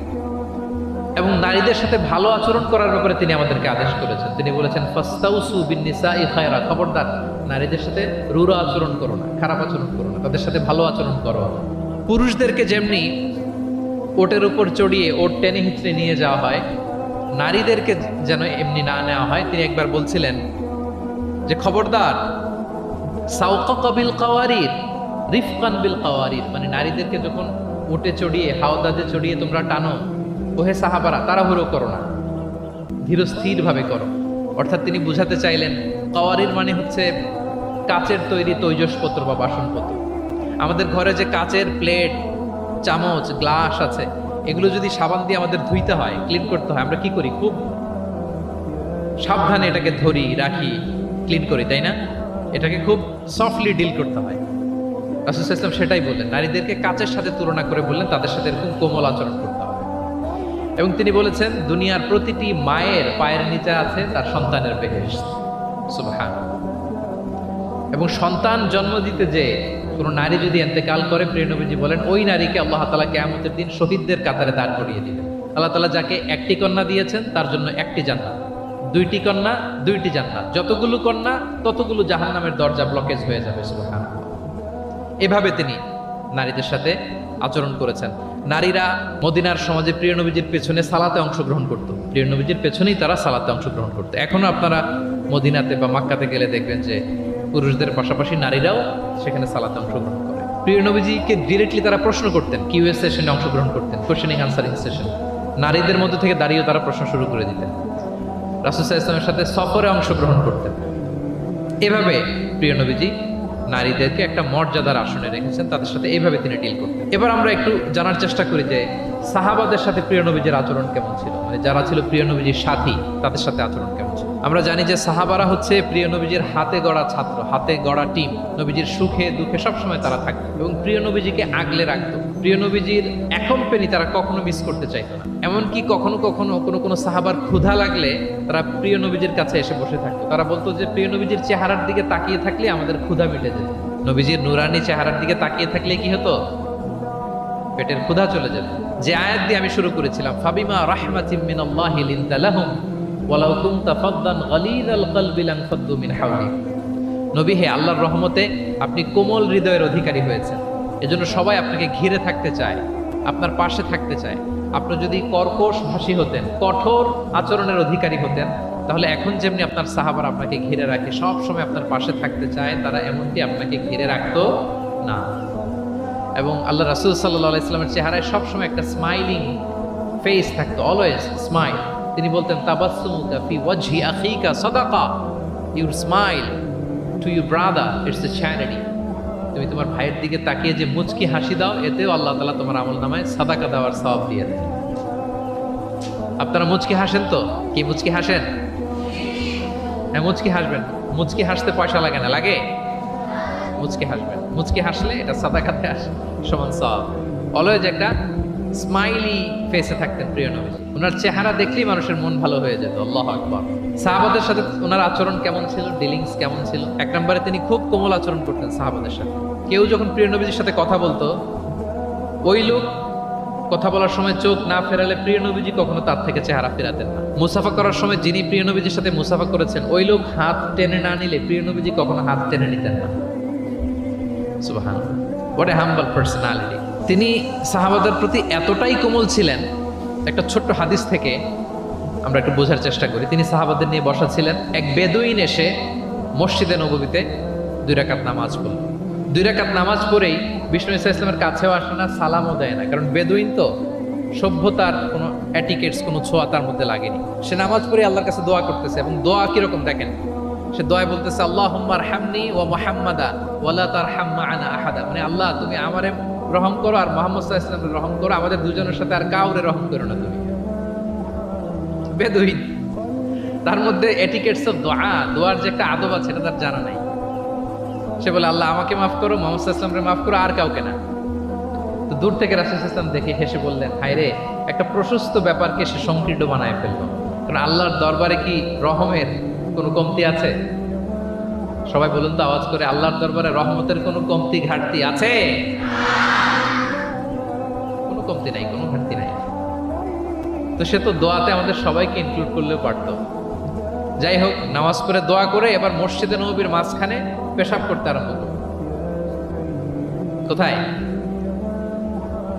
Speaker 1: এবং নারীদের সাথে ভালো আচরণ করার ব্যাপারে তিনি আমাদেরকে আদেশ করেছেন। তিনি বলেছেন, ফাস্তাউসু বিন-নিসাই খায়রা, খবরদার নারীদের সাথে রূঢ় আচরণ করো না, খারাপ আচরণ করো না, তাদের সাথে ভালো আচরণ করো। পুরুষদেরকে যেমনি ওটের উপর চড়িয়ে ওট টেনে হিঁচড়ে নিয়ে যাওয়া হয়, নারীদেরকে যেন এমনি না নেওয়া হয়। তিনি একবার বলছিলেন যে, খবরদার সাওকাকা বিল কাওয়ারির রিফকান বিল কাওয়ারির, মানে নারীদেরকে যখন ওটে চড়িয়ে হাওদাজে চড়িয়ে তোমরা টানো, ওহে সাহাবারা তাড়াহুড়ো করো না, ধীরস্থির ভাবে করো। অর্থাৎ তিনি বুঝাতে চাইলেন, কাওয়ারির মানে হচ্ছে কাচের তৈরি তৈজসপত্র বা বাসনপত্র। আমাদের ঘরে যে কাচের প্লেট, চামচ, গ্লাস আছে, এগুলো যদি সাবান দিয়ে আমাদের ধুইতে হয়, ক্লিন করতে হয়, আমরা কি করি? খুব সাবধানে এটাকে ধরি, রাখি, ক্লিন করি, তাই না? এটাকে খুব সফটলি ডিল করতে হয়। রাসূল সাল্লাল্লাহু আলাইহি ওয়াসাল্লাম সেটাই বললেন, নারীদেরকে কাচের সাথে তুলনা করে বললেন তাদের সাথে এরকম কোমল আচরণ করতে হবে। এবং তিনি বলেছেন দুনিয়ার প্রতিটি মায়ের পায়ের নিচে আছে তার সন্তানের বেহেশত। সুবহানাল্লাহ। এবং সন্তান জন্ম দিতে যে কোনো নারী যদি ইন্তেকাল করে, প্রিয় নবীজি বলেন ওই নারীকে আল্লাহ তাআলা কিয়ামতের দিন শহীদদের কাতারে দাঁড় করিয়ে দিবেন। আল্লাহ তাআলা যাকে একটি কন্যা দিয়েছেন তার জন্য একটি জান্নাত, দুইটি কন্যা দুইটি জান্নাত, যতগুলো কন্যা ততগুলো জাহান্নামের দরজা ব্লকেজ হয়ে যাবে। সুবহানাল্লাহ। এভাবে তিনি নারীদের সাথে আচরণ করেছেন। নারীরা মদিনার সমাজে প্রিয় নবীজির পেছনে সালাতে অংশগ্রহণ করত, প্রিয় নবীজির পেছনেই তারা সালাতে অংশগ্রহণ করতো। এখনো আপনারা মদিনাতে বা মক্কাতে গেলে দেখবেন যে পুরুষদের পাশাপাশি নারীরাও সেখানে সালাতে অংশগ্রহণ করে। প্রিয় নবীজিকে ডিরেক্টলি তারা প্রশ্ন করতেন, কিউএ সেশনে অংশগ্রহণ করতেন, কোশ্চেনিং আনসারিং সেশন। নারীদের মধ্যে থেকে দাঁড়িয়েও তারা প্রশ্ন শুরু করে দিতেন। রাসূল সাল্লাল্লাহু আলাইহি ওয়াসাল্লামের সাথে সফরে অংশগ্রহণ করতেন। এভাবে প্রিয় নবীজি নারীদেরকে একটা মর্যাদার আসনে রেখেছেন, তাদের সাথে এইভাবে তিনি ডিল করতেন। এবার আমরা একটু জানার চেষ্টা করি যে সাহাবাদের সাথে প্রিয় নবীজির আচরণ কেমন ছিল, মানে যারা ছিল প্রিয় নবীজির সাথী তাদের সাথে আচরণ কেমন ছিল। আমরা জানি যে সাহাবারা হচ্ছে প্রিয় নবীজির হাতে গড়া ছাত্র, হাতে গড়া টিম। নবীজির সুখে দুঃখে সবসময় তারা থাকতো এবং প্রিয় নবীজিকে আগলে রাখতো। প্রিয় নবীজির অ্যাকম্পানি তারা কখনো মিস করতে চাইতো না। এমনকি কখনো কখনো কোনো সাহাবার ক্ষুধা লাগলে তারা প্রিয় নবীজির কাছে এসে বসে থাকতো। তারা বলতো যে প্রিয় নবীজির চেহারার দিকে তাকিয়ে থাকলে আমাদের ক্ষুধা মিটে যেত। নবীজির নুরানি চেহারার দিকে তাকিয়ে থাকলে কি হতো? পেটের ক্ষুধা চলে যেত। যে আয়াত দিয়ে আমি শুরু করেছিলাম, ফাবিমা রাহমাতিম মিনাল্লাহি লিনতা লাহুম ওয়ালাউ কুনতা ফাদ্দান গালিযাল কলবি লানফাদ্দু মিন হাওলিক। নবী হে, আল্লাহর রহমতে আপনি কোমল হৃদয়ের অধিকারী হয়েছেন, এজন্য সবাই আপনাকে ঘিরে থাকতে চায়, আপনার পাশে থাকতে চায়। আপনি যদি কর্কশ ভাষী হতেন, কঠোর আচরণের অধিকারী হতেন, তাহলে এখন যেমনি আপনার সাহাবারা আপনাকে ঘিরে রাখে, সব সময় আপনার পাশে থাকতে চায়, তারা এমনটি আপনাকে ঘিরে রাখতো না। এবং আল্লাহ রাসূল সাল্লাল্লাহু আলাইহি ওয়াসাল্লামের চেহারায় সবসময় একটা স্মাইলিং ফেস থাকতো, অলওয়েজ স্মাইল। তিনি বলতেন তাবাসসুমুকা ফি ওয়াজহি আখিকা সাদাকা, your smile to your brother it's a charity. তুমি তোমার ভাইয়ের দিকে তাকিয়ে যে মুচকি হাসি দাও, এতেও আল্লাহ তাআলা তোমার আমলনামায় সাদাকা দেওয়ার সওয়াব দিয়ে দেন। আপনারা মুচকি হাসেন তো? কি মুচকি হাসেন? হ্যাঁ, মুচকি হাসবেন। মুচকি হাসতে পয়সা লাগে না, লাগে? মুচকি হাসবেন। মুচকি হাসলে এটা সাদাকাতে আসে, সমান সওয়াব। অলওয়েজ একটা স্মাইলি ফেসে থাকতেন প্রিয় নবীজি। ওনার চেহারা দেখলেই মানুষের মন ভালো হয়ে যেত। আল্লাহু আকবার। সাহাবাদের সাথে ওনার আচরণ কেমন ছিল, ডিলিংস কেমন ছিল? এক নম্বরে তিনি খুব কোমল আচরণ করতেন সাহাবাদের সাথে। কেউ যখন প্রিয় নবীজির সাথে কথা বলতো, ওই লোক কথা বলার সময় চোখ না ফেরালে প্রিয় নবীজি কখনো তার থেকে চেহারা ফেরাতেন না। মুসাফা করার সময় যিনি প্রিয় নবীজির সাথে মুসাফা করেছেন, ওই লোক হাত টেনে না নিলে প্রিয় নবীজি কখনো হাত টেনে নিতেন না। সুবহানাল্লাহ, হোয়াট এ হাম্বল পার্সোনালিটি। তিনি সাহাবাদের প্রতি এতটাই কোমল ছিলেন, একটা ছোট্ট হাদিস থেকে আমরা একটু বোঝার চেষ্টা করি। তিনি সাহাবাদের নিয়ে বসা ছিলেন, এক বেদুইন এসে মসজিদে নববীতে 2 রাকাত নামাজ পড়ল। 2 রাকাত নামাজ পড়েই বিষ্ণু ইসা ইসলামের কাছেও আসে না, সালামও দেয় না, কারণ বেদুইন তো, সভ্যতার কোনো অ্যাটিকেটস, কোনো ছোঁয়া তার মধ্যে লাগেনি। সে নামাজ পড়ে আল্লাহর কাছে দোয়া করতেছে, এবং দোয়া কিরকম দেখেন, সে দোয়ায় বলতেছে আল্লাহুম্মা আরহামনি ওয়া মুহাম্মাদা ওয়ালা তারহাম মা'আনা আহাদা, মানে আল্লাহ তুমি আমারে রহম করো আর মুহাম্মদ সাল্লাল্লাহু আলাইহি ওয়াসাল্লামকে রহম করো, আমাদের দুজনের সাথে আর কাউরে রহম করো না তুমি। বেদুইন, তার মধ্যে এটিকেটস অফ দোয়া, দোয়ার যে একটা আদব আছে এটা তার জানা নাই। সে বলে আল্লাহ আমাকে মাফ করো, মুহাম্মদ সাল্লাল্লাহু আলাইহি ওয়াসাল্লামকে মাফ করো, আর কাউকে না। তো দূর থেকে রাসূল সাল্লাল্লাহু আলাইহি ওয়াসাল্লাম দেখে হেসে বললেন, হায় রে, একটা প্রশস্ত ব্যাপারকে সে সংকীর্ণ বানায় ফেললো। কারণ আল্লাহর দরবারে কি রহমের কোনো কমতি আছে? সবাই বলুন তো আওয়াজ করে, আল্লাহর দরবারে রহমতের কোনো কমতি ঘাটতি আছে? কোনো কমতি নাই, কোনো ঘাটতি নাই। তো সে তো দোয়াতে আমাদের সবাইকে ইনক্লুড করলেও পারতো। যাই হোক, নামাজ পড়ে দোয়া করে এবার মসজিদে নববীর মাঝখানে পেশাব করতে আরম্ভ করল। কোথায়?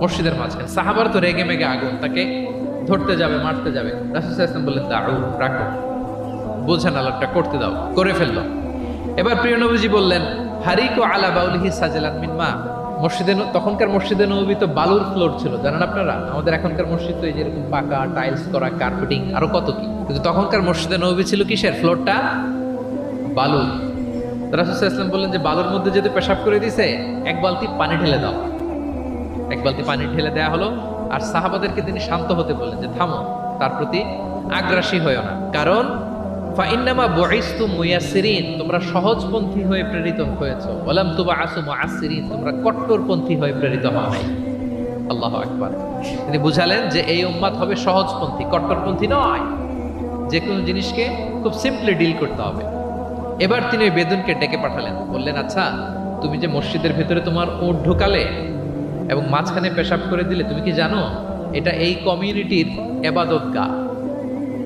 Speaker 1: মসজিদের মাঝখানে। সাহাবার তো রেগে মেগে আগুন, তাকে ধরতে যাবে, মারতে যাবে। রাসূল সাল্লাল্লাহু আলাইহি ওয়াসাল্লাম বললেন দাউ, রাখো, বোঝান আল্লাহটা করতে দাও, করে ফেললো। এবার প্রিয় নবীজি বললেন হারিকু আলা বাউলিহি সাজলান মিন মা। মসজিদে, তখনকার মসজিদে নববী তো বালুর ফ্লোর ছিল, জানেন আপনারা? আমাদের এখনকার মসজিদ তো এই যে এরকম পাকা টাইলস করা, কার্পেটিং, আরো কত কি, কিন্তু তখনকার মসজিদে নববী ছিল কিসের? ফ্লোরটা বালু। রাসূল সাল্লাল্লাহু আলাইহি ওয়াসাল্লাম বললেন যে বালুর মধ্যে যদি পেশাব করে দিছে, 1 বালতি পানি ঢেলে দাও। 1 বালতি পানি ঢেলে দেওয়া হলো। আর সাহাবাদেরকে তিনি শান্ত হতে বললেন যে থামো, তার প্রতি আগ্রাসী হয়েও না, কারণ ফাইন্নামা বুইসতুম মুয়াসসিরিন, তোমরা সহজপন্থী হয়ে প্রেরিত হয়েছো। ওয়ালাম তুবআসু মুআসসিরিন, তোমরা কট্টরপন্থী হয়ে প্রেরিত হও নাই। আল্লাহু আকবার। তিনি বুঝালেন যে এই উম্মাত হবে সহজপন্থী, কট্টরপন্থী নয়। যে কোনো জিনিসকে খুব সিম্পলি ডিল করতে হবে। এবার তিনি ওই বেদুনকে ডেকে পাঠালেন, বললেন, আচ্ছা তুমি যে মসজিদের ভেতরে তোমার উট ঢোকালে এবং মাঝখানে পেশাব করে দিলে, তুমি কি জানো এটা এই কমিউনিটির ইবাদতগাহ,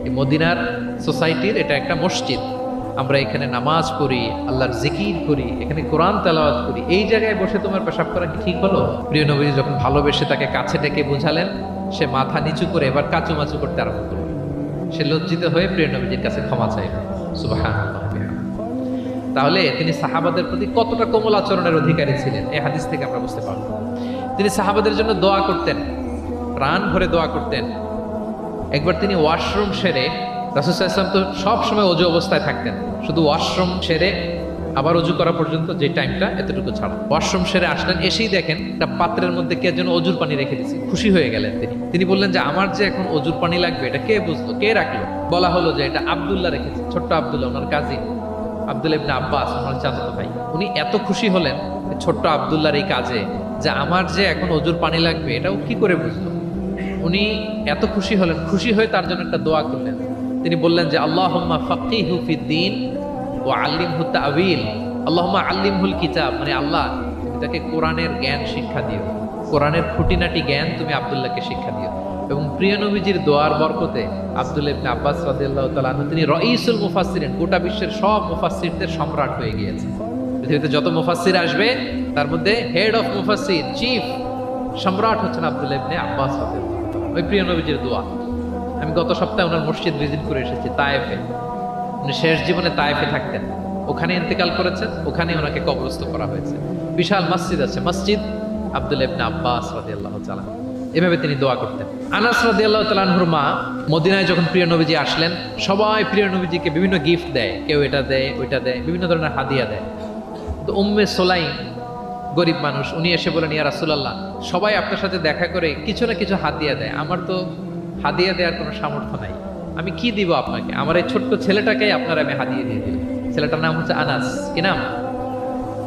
Speaker 1: এই মদিনার সোসাইটির এটা একটা মসজিদ। আমরা এখানে নামাজ পড়ি, আল্লাহর জিকির করি, এখানে কোরআন তেলাওয়াত করি। এই জায়গায় বসে তোমার পেশাব করা কি ঠিক হলো? প্রিয় নবীজি যখন ভালোবেসে তাকে কাছে ডেকে বুঝালেন, সে মাথা নিচু করে এবার কাচুমাচু করতে আরম্ভ করল। সে লজ্জিত হয়ে প্রিয় নবীজির কাছে ক্ষমা চাইল। সুবহানাল্লাহ। তাহলে তিনি সাহাবাদের প্রতি কতটা কোমল আচরণের অধিকারী ছিলেন, এই হাদিস থেকে আমরা বুঝতে পারব। তিনি সাহাবাদের জন্য দোয়া করতেন, প্রাণ ভরে দোয়া করতেন। একবার তিনি ওয়াশরুম সেরে, রাসূল সাল্লাল্লাহু আলাইহি ওয়াসাল্লাম তো সব সময় অজু অবস্থায় থাকতেন, শুধু ওয়াশরুম সেরে আবার অজু করা পর্যন্ত যে টাইমটা, এতটুকু ছাড়া। ওয়াশরুম সেরে আসলেন, এসেই দেখেন একটা পাত্রের মধ্যে কে যেন অজুর পানি রেখে দিয়েছে। খুশি হয়ে গেলেন তিনি বললেন যে আমার যে এখন অজুর পানি লাগবে, এটা কে বুঝলো, কে রাখলো? বলা হলো যে এটা আব্দুল্লাহ রেখেছে, ছোট্ট আব্দুল্লাহ, ওনার কাজিন আব্দুল্লাহ ইবনে আব্বাস, ওনার চাচাতো ভাই। উনি এত খুশি হলেন ছোট্ট আব্দুল্লাহর এই কাজে, যে আমার যে এখন অজুর পানি লাগবে এটাও কি করে বুঝলো। উনি এত খুশি হলেন, খুশি হয়ে তার জন্য একটা দোয়া করলেন। তিনি বললেন যে আল্লাহুম্মা ফাক্কিহু ফিদ্দীন ওয়া আল্লিমহু তা'ওয়ীল, আল্লাহুম্মা আল্লিমহুল কিতাব, মানে আল্লাহ তুমি তাকে কোরআনের জ্ঞান শিক্ষা দিও, কোরআনের খুঁটিনাটি জ্ঞান তুমি আব্দুল্লাহকে শিক্ষা দিও। এবং প্রিয় নবীজির দোয়ার বরকতে আব্দুল্লাহ ইবনে আব্বাস রাদিয়াল্লাহু তাআলা আনহু তিনি রাইসুল মুফাসসিরিন, গোটা বিশ্বের সব মুফাসসিরদের সম্রাট হয়ে গিয়েছে। পৃথিবীতে যত মুফাসসির আসবে তার মধ্যে হেড অফ মুফাসসির, চিফ সম্রাট হচ্ছেন আব্দুল্লাহ ইবনে আব্বাস রাদিয়াল্লাহু তাআলা। ওই প্রিয় নবীজির দোয়া। আমি গত সপ্তাহে ওনার মসজিদ ভিজিট করে এসেছি, তায়েফে। উনি শেষ জীবনে তায়েফে থাকতেন, ওখানে ইন্তেকাল করেছেন, ওখানে ওনাকে কবরস্থ করা হয়েছে। বিশাল মসজিদ আছে, মসজিদ আব্দুল্লাহ ইবনে আব্বাস রাদিয়াল্লাহু তাআলা। এভাবে তিনি দোয়া করতেন। আনাস রাদিয়াল্লাহু তাআলা আনহুর মা মদিনায় যখন প্রিয় নবীজি আসলেন, সবাই প্রিয় নবীজিকে বিভিন্ন গিফট দেয়, কেউ এটা দেয়, ওইটা দেয়, বিভিন্ন ধরনের হাদিয়া দেয়। তো উম্মে সোলাইম গরিব মানুষ, উনি এসে বলেন, ইয়া রাসূলুল্লাহ, সবাই আপনার সাথে দেখা করে কিছু না কিছু হাদিয়া দেয়, আমার তো হাদিয়া দেওয়ার কোনো সামর্থ্য নাই, আমি কি দিব আপনাকে? আমার এই ছোট্ট ছেলেটাকেই আপনার আমি হাদিয়া দিয়ে দিই। ছেলেটার নাম হচ্ছে আনাস। কি নাম?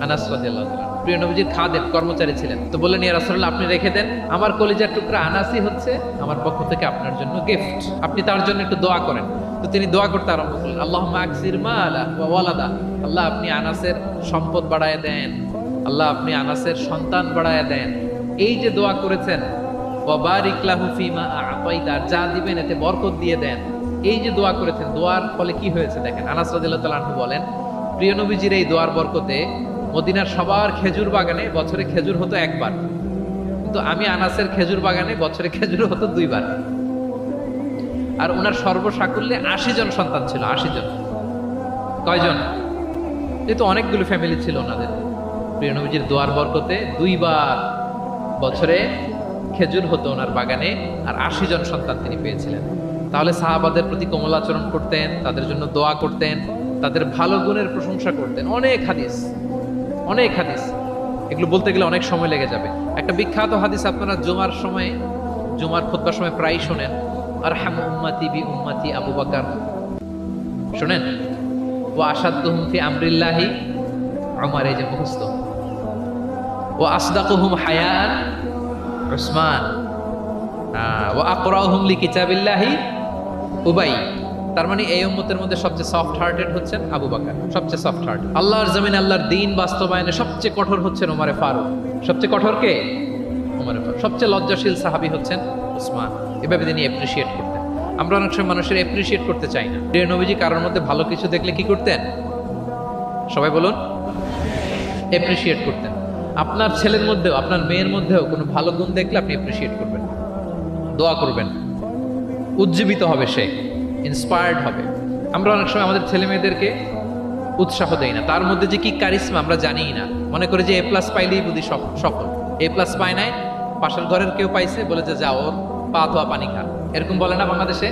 Speaker 1: আনাস রাদিয়াল্লাহু তাআলা প্রিয় নবীজির খাদেম, কর্মচারী ছিলেন। তো বললেন, ইয়া রাসূলুল্লাহ, আপনি রেখে দেন, আমার কলিজার টুকরা আনাসই হচ্ছে আমার পক্ষ থেকে আপনার জন্য গিফট, আপনি তার জন্য একটু দোয়া করেন। তো তিনি দোয়া করতে আরম্ভ করলেন, আল্লাহুম্মা আকসির মালা ওয়া ওয়ালাদা, আল্লাহ আপনি আনাসের সম্পদ বাড়ায় দেন, আল্লাহ আপনি আনাসের সন্তান বাড়ায় দেন। এই যে দোয়া করেছেন, ওয়া বারিক লাহু ফিমা আ'তাইতা, যা দিবেন এতে বরকত দিয়ে দেন, এই যে দোয়া করেছেন, দোয়ার ফলে কি হয়েছে দেখেন। আনাস রাদিয়াল্লাহু তাআলা আনহু বলেন, প্রিয় নবীজির এই দোয়ার বরকতে মদিনার সবার খেজুর বাগানে বছরে খেজুর হতো একবার, কিন্তু আমি আনাসের খেজুর বাগানে বছরে খেজুর হতো 2 বার। আর ওনার সর্বসাকুল্যে 80 জন সন্তান ছিল। 80 জন। কয়জন? যেহেতু অনেকগুলো ফ্যামিলি ছিল ওনাদের। প্রিয় নবীজির দোয়ার বরকতে 2 বার বছরে খেজুর হতো ওনার বাগানে, আর 80 জন সন্তান তিনি পেয়েছিলেন। তাহলে সাহাবাদের প্রতি কোমলাচরণ করতেন, তাদের জন্য দোয়া করতেন, তাদের ভালো গুণের প্রশংসা করতেন। অনেক হাদিস, অনেক হাদিস, এগুলো বলতে গেলে অনেক সময় লেগে যাবে। একটা বিখ্যাত হাদিস আপনারা জুমার সময়, জুমার খুতবার সময় প্রায় শোনেন, আরহামু উম্মতি বি উম্মতি আবু বকর, শোনেন? ওয়া আশাদ্দুহুম ফি আমরিল্লাহি উমর, এই যে মুখস্থ। ওয়া আসদাকুহুম হায়ান উসমান, ওয়া আকরাউহুম লিকিতাবিল্লাহি উবাই। তার মানে এই উম্মতের মধ্যে সবচেয়ে সফট হার্টেড হচ্ছেন আবু বকর, সবচেয়ে সফট হার্ট। আল্লাহর জমিনে আল্লাহর দ্বীন বাস্তবায়নে সবচেয়ে কঠোর হচ্ছেন ওমরে ফারুক। সবচেয়ে কঠোর কে? ওমরে ফারুক। সবচেয়ে লজ্জাশীল সাহাবী হচ্ছেন উসমান। এভাবে তিনি অ্যাপ্রিশিয়েট করতেন। আমরা অনেক সময় মানুষের অ্যাপ্রিশিয়েট করতে চাই না। প্রিয় নবীজি কারোর মধ্যে ভালো কিছু দেখলে কি করতেন? সবাই বলুন, অ্যাপ্রিশিয়েট করতেন। আপনার ছেলের মধ্যেও, আপনার মেয়ের মধ্যেও কোনো ভালো গুণ দেখলে আপনি অ্যাপ্রিশিয়েট করবেন, দোয়া করবেন, উজ্জীবিত হবে সে, ইন্সপায়ার্ড হবে। আমরা অনেক সময় আমাদের ছেলে মেয়েদেরকে উৎসাহ দেই না, তার মধ্যে যে কি কারিশমা আমরা জানিই না, মনে করি যে এ প্লাস পাইলেই বুঝি সফল। এ প্লাস পায় নাই, পাশের ঘরের কেউ পাইছে, বলে যে যাও ওর পা ধোয়া পানি খা, এরকম বলে না বাংলাদেশে?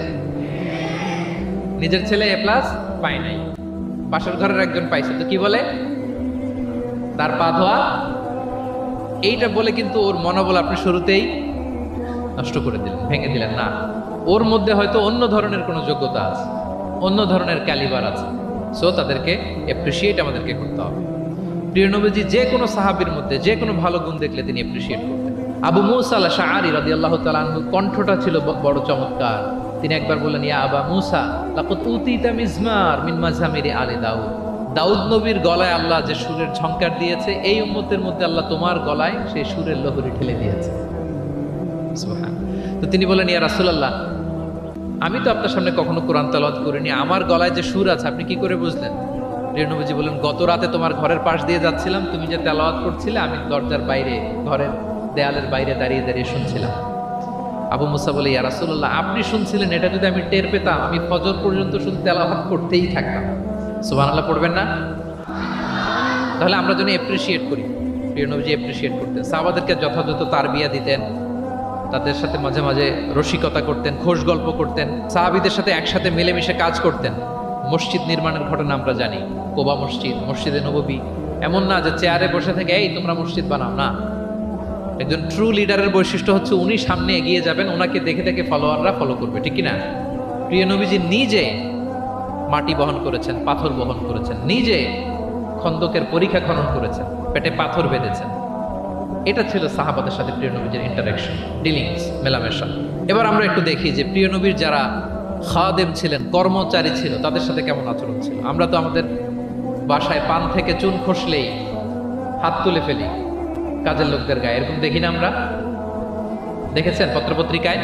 Speaker 1: নিজের ছেলে এ প্লাস পায় নাই, পাশের ঘরের একজন পাইছে, তো কি বলে? তার পা ধোয়া। এইটা বলে কিন্তু ওর মনোবল আপনি শুরুতেই নষ্ট করে দিলেন, ভেঙে দিলেন। না, ওর মধ্যে হয়তো অন্য ধরনের কোনো যোগ্যতা আছে, অন্য ধরনের ক্যালিবার আছে। সো তাদেরকে অ্যাপ্রিসিয়েট আমাদেরকে করতে হবে। প্রিয় নবীজি যে কোনো সাহাবীর মধ্যে যে কোনো ভালো গুণ দেখলে তিনি অ্যাপ্রিসিয়েট করতেন। আবু মুসা আল আশআরী রাদিয়াল্লাহু তাআলা আনহুর কণ্ঠটা ছিল বড় চমৎকার। তিনি একবার বললেন, ইয়া আবা মুসা লাকাদ উতিতা মিজমার মিন মাজামিরি আলি দাউদ। দাউদ নবীর গলায় আল্লাহ যে সুরের ঝংকার দিয়েছে, এই উম্মতের মধ্যে আল্লাহ তোমার গলায় সেই সুরের লহরী ঠেলে দিয়েছে। সুবহান। তো তিনি বলেন, ইয়া রাসূলুল্লাহ, আমি তো আপনার সামনে কখনো কোরআন তেলাওয়াত করিনি, আমার গলায় যে সুর আছে আপনি কি করে বুঝলেন? প্রিয় নবীজি বলেন, গত রাতে তোমার ঘরের পাশ দিয়ে যাচ্ছিলাম, তুমি যে তেলাওয়াত করছিলে আমি দরজার বাইরে, ঘরের দেয়ালের বাইরে দাঁড়িয়ে দাঁড়িয়ে শুনছিলাম। আবু মুসা বলে, ইয়া রাসূলুল্লাহ, আপনি শুনছিলেন, এটা যদি আমি টের পেতাম আমি ফজর পর্যন্ত শুধু তেলাওয়াত করতেই থাকতাম। সুবহানাল্লাহ পড়বেন না? তাহলে আমরা যেন অ্যাপ্রিসিয়েট করি। প্রিয় নবীজি অ্যাপ্রিসিয়েট করতেন, সাহাবাদেরকে যথাযথ তারবিয়া দিতেন, তাদের সাথে মাঝে মাঝে রসিকতা করতেন, খোশ গল্প করতেন, সাহাবীদের সাথে একসাথে মিলেমিশে কাজ করতেন। মসজিদ নির্মাণের ঘটনা আমরা জানি, কোবা মসজিদ, মসজিদে নববী। এমন না যে চেয়ারে বসে থেকে এই তোমরা মসজিদ বানাও, না। একজন ট্রু লিডারের বৈশিষ্ট্য হচ্ছে উনি সামনে এগিয়ে যাবেন, ওনাকে দেখে দেখে ফলোয়াররা ফলো করবে, ঠিক কিনা? প্রিয় নবীজি নিজে মাটি বহন করেছেন, পাথর বহন করেছেন, নিজে খন্দকের পরীক্ষা খনন করেছেন, পেটে পাথর বেঁধেছেন। এটা ছিল সাহাবাদের সাথে প্রিয় নবীর ইন্টারাকশন, ডিলিংস, মেলামেশা। এবার আমরা একটু দেখি যে প্রিয় নবীর যারা খাদেম ছিলেন, কর্মচারী ছিল, তাদের সাথে কেমন আচরণ ছিল। আমরা তো আমাদের বাসায় পান থেকে চুন খসলেই হাত তুলে ফেলি কাজের লোকদের গায়ে, এরকম দেখি না আমরা? দেখেছেন পত্রপত্রিকায়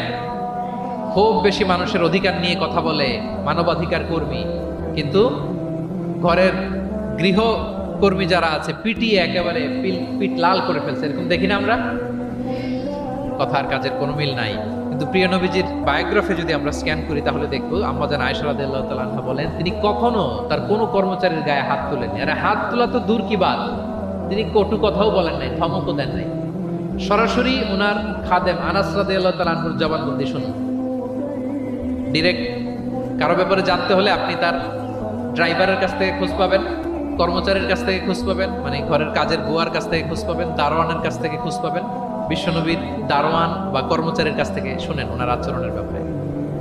Speaker 1: খুব বেশি মানুষের অধিকার নিয়ে কথা বলে, মানবাধিকার কর্মী, কিন্তু ঘরের গৃহকর্মী যারা আছে পিটিয়ে একেবারে পিঠ লাল করে ফেলছে, এরকম দেখি না আমরা? কথার কাজের কোনো মিল নাই। কিন্তু প্রিয় নবীজির বায়োগ্রাফি যদি আমরা স্ক্যান করি তাহলে দেখবো, আম্মা জান আয়েশা রাদিয়াল্লাহু তাআলা আনহা বলেন, তিনি কখনো তার কোনো কর্মচারীর গায়ে হাত তোলেননি। আরে হাত তোলা তো দূর কি বাত, তিনি কটু কথাও বলেন নাই, ধমকও দেন নাই। সরাসরি ওনার খাদেম আনাস রাদিয়াল্লাহু তাআলা আনহুর জবানবন্দি শুনুন। ডিরেক্ট কারো ব্যাপারে জানতে হলে আপনি তার ড্রাইভারের কাছ থেকে খোঁজ পাবেন, কর্মচারীর কাছ থেকে খোঁজ পাবেন, মানে ঘরের কাজের বুয়ার কাছ থেকে খোঁজ পাবেন, দারোয়ানের কাছ থেকে খোঁজ পাবেন। বিশ্বনবীর দারোয়ান বা কর্মচারীর কাছ থেকে শুনেন ওনার আচরণের ব্যাপারে।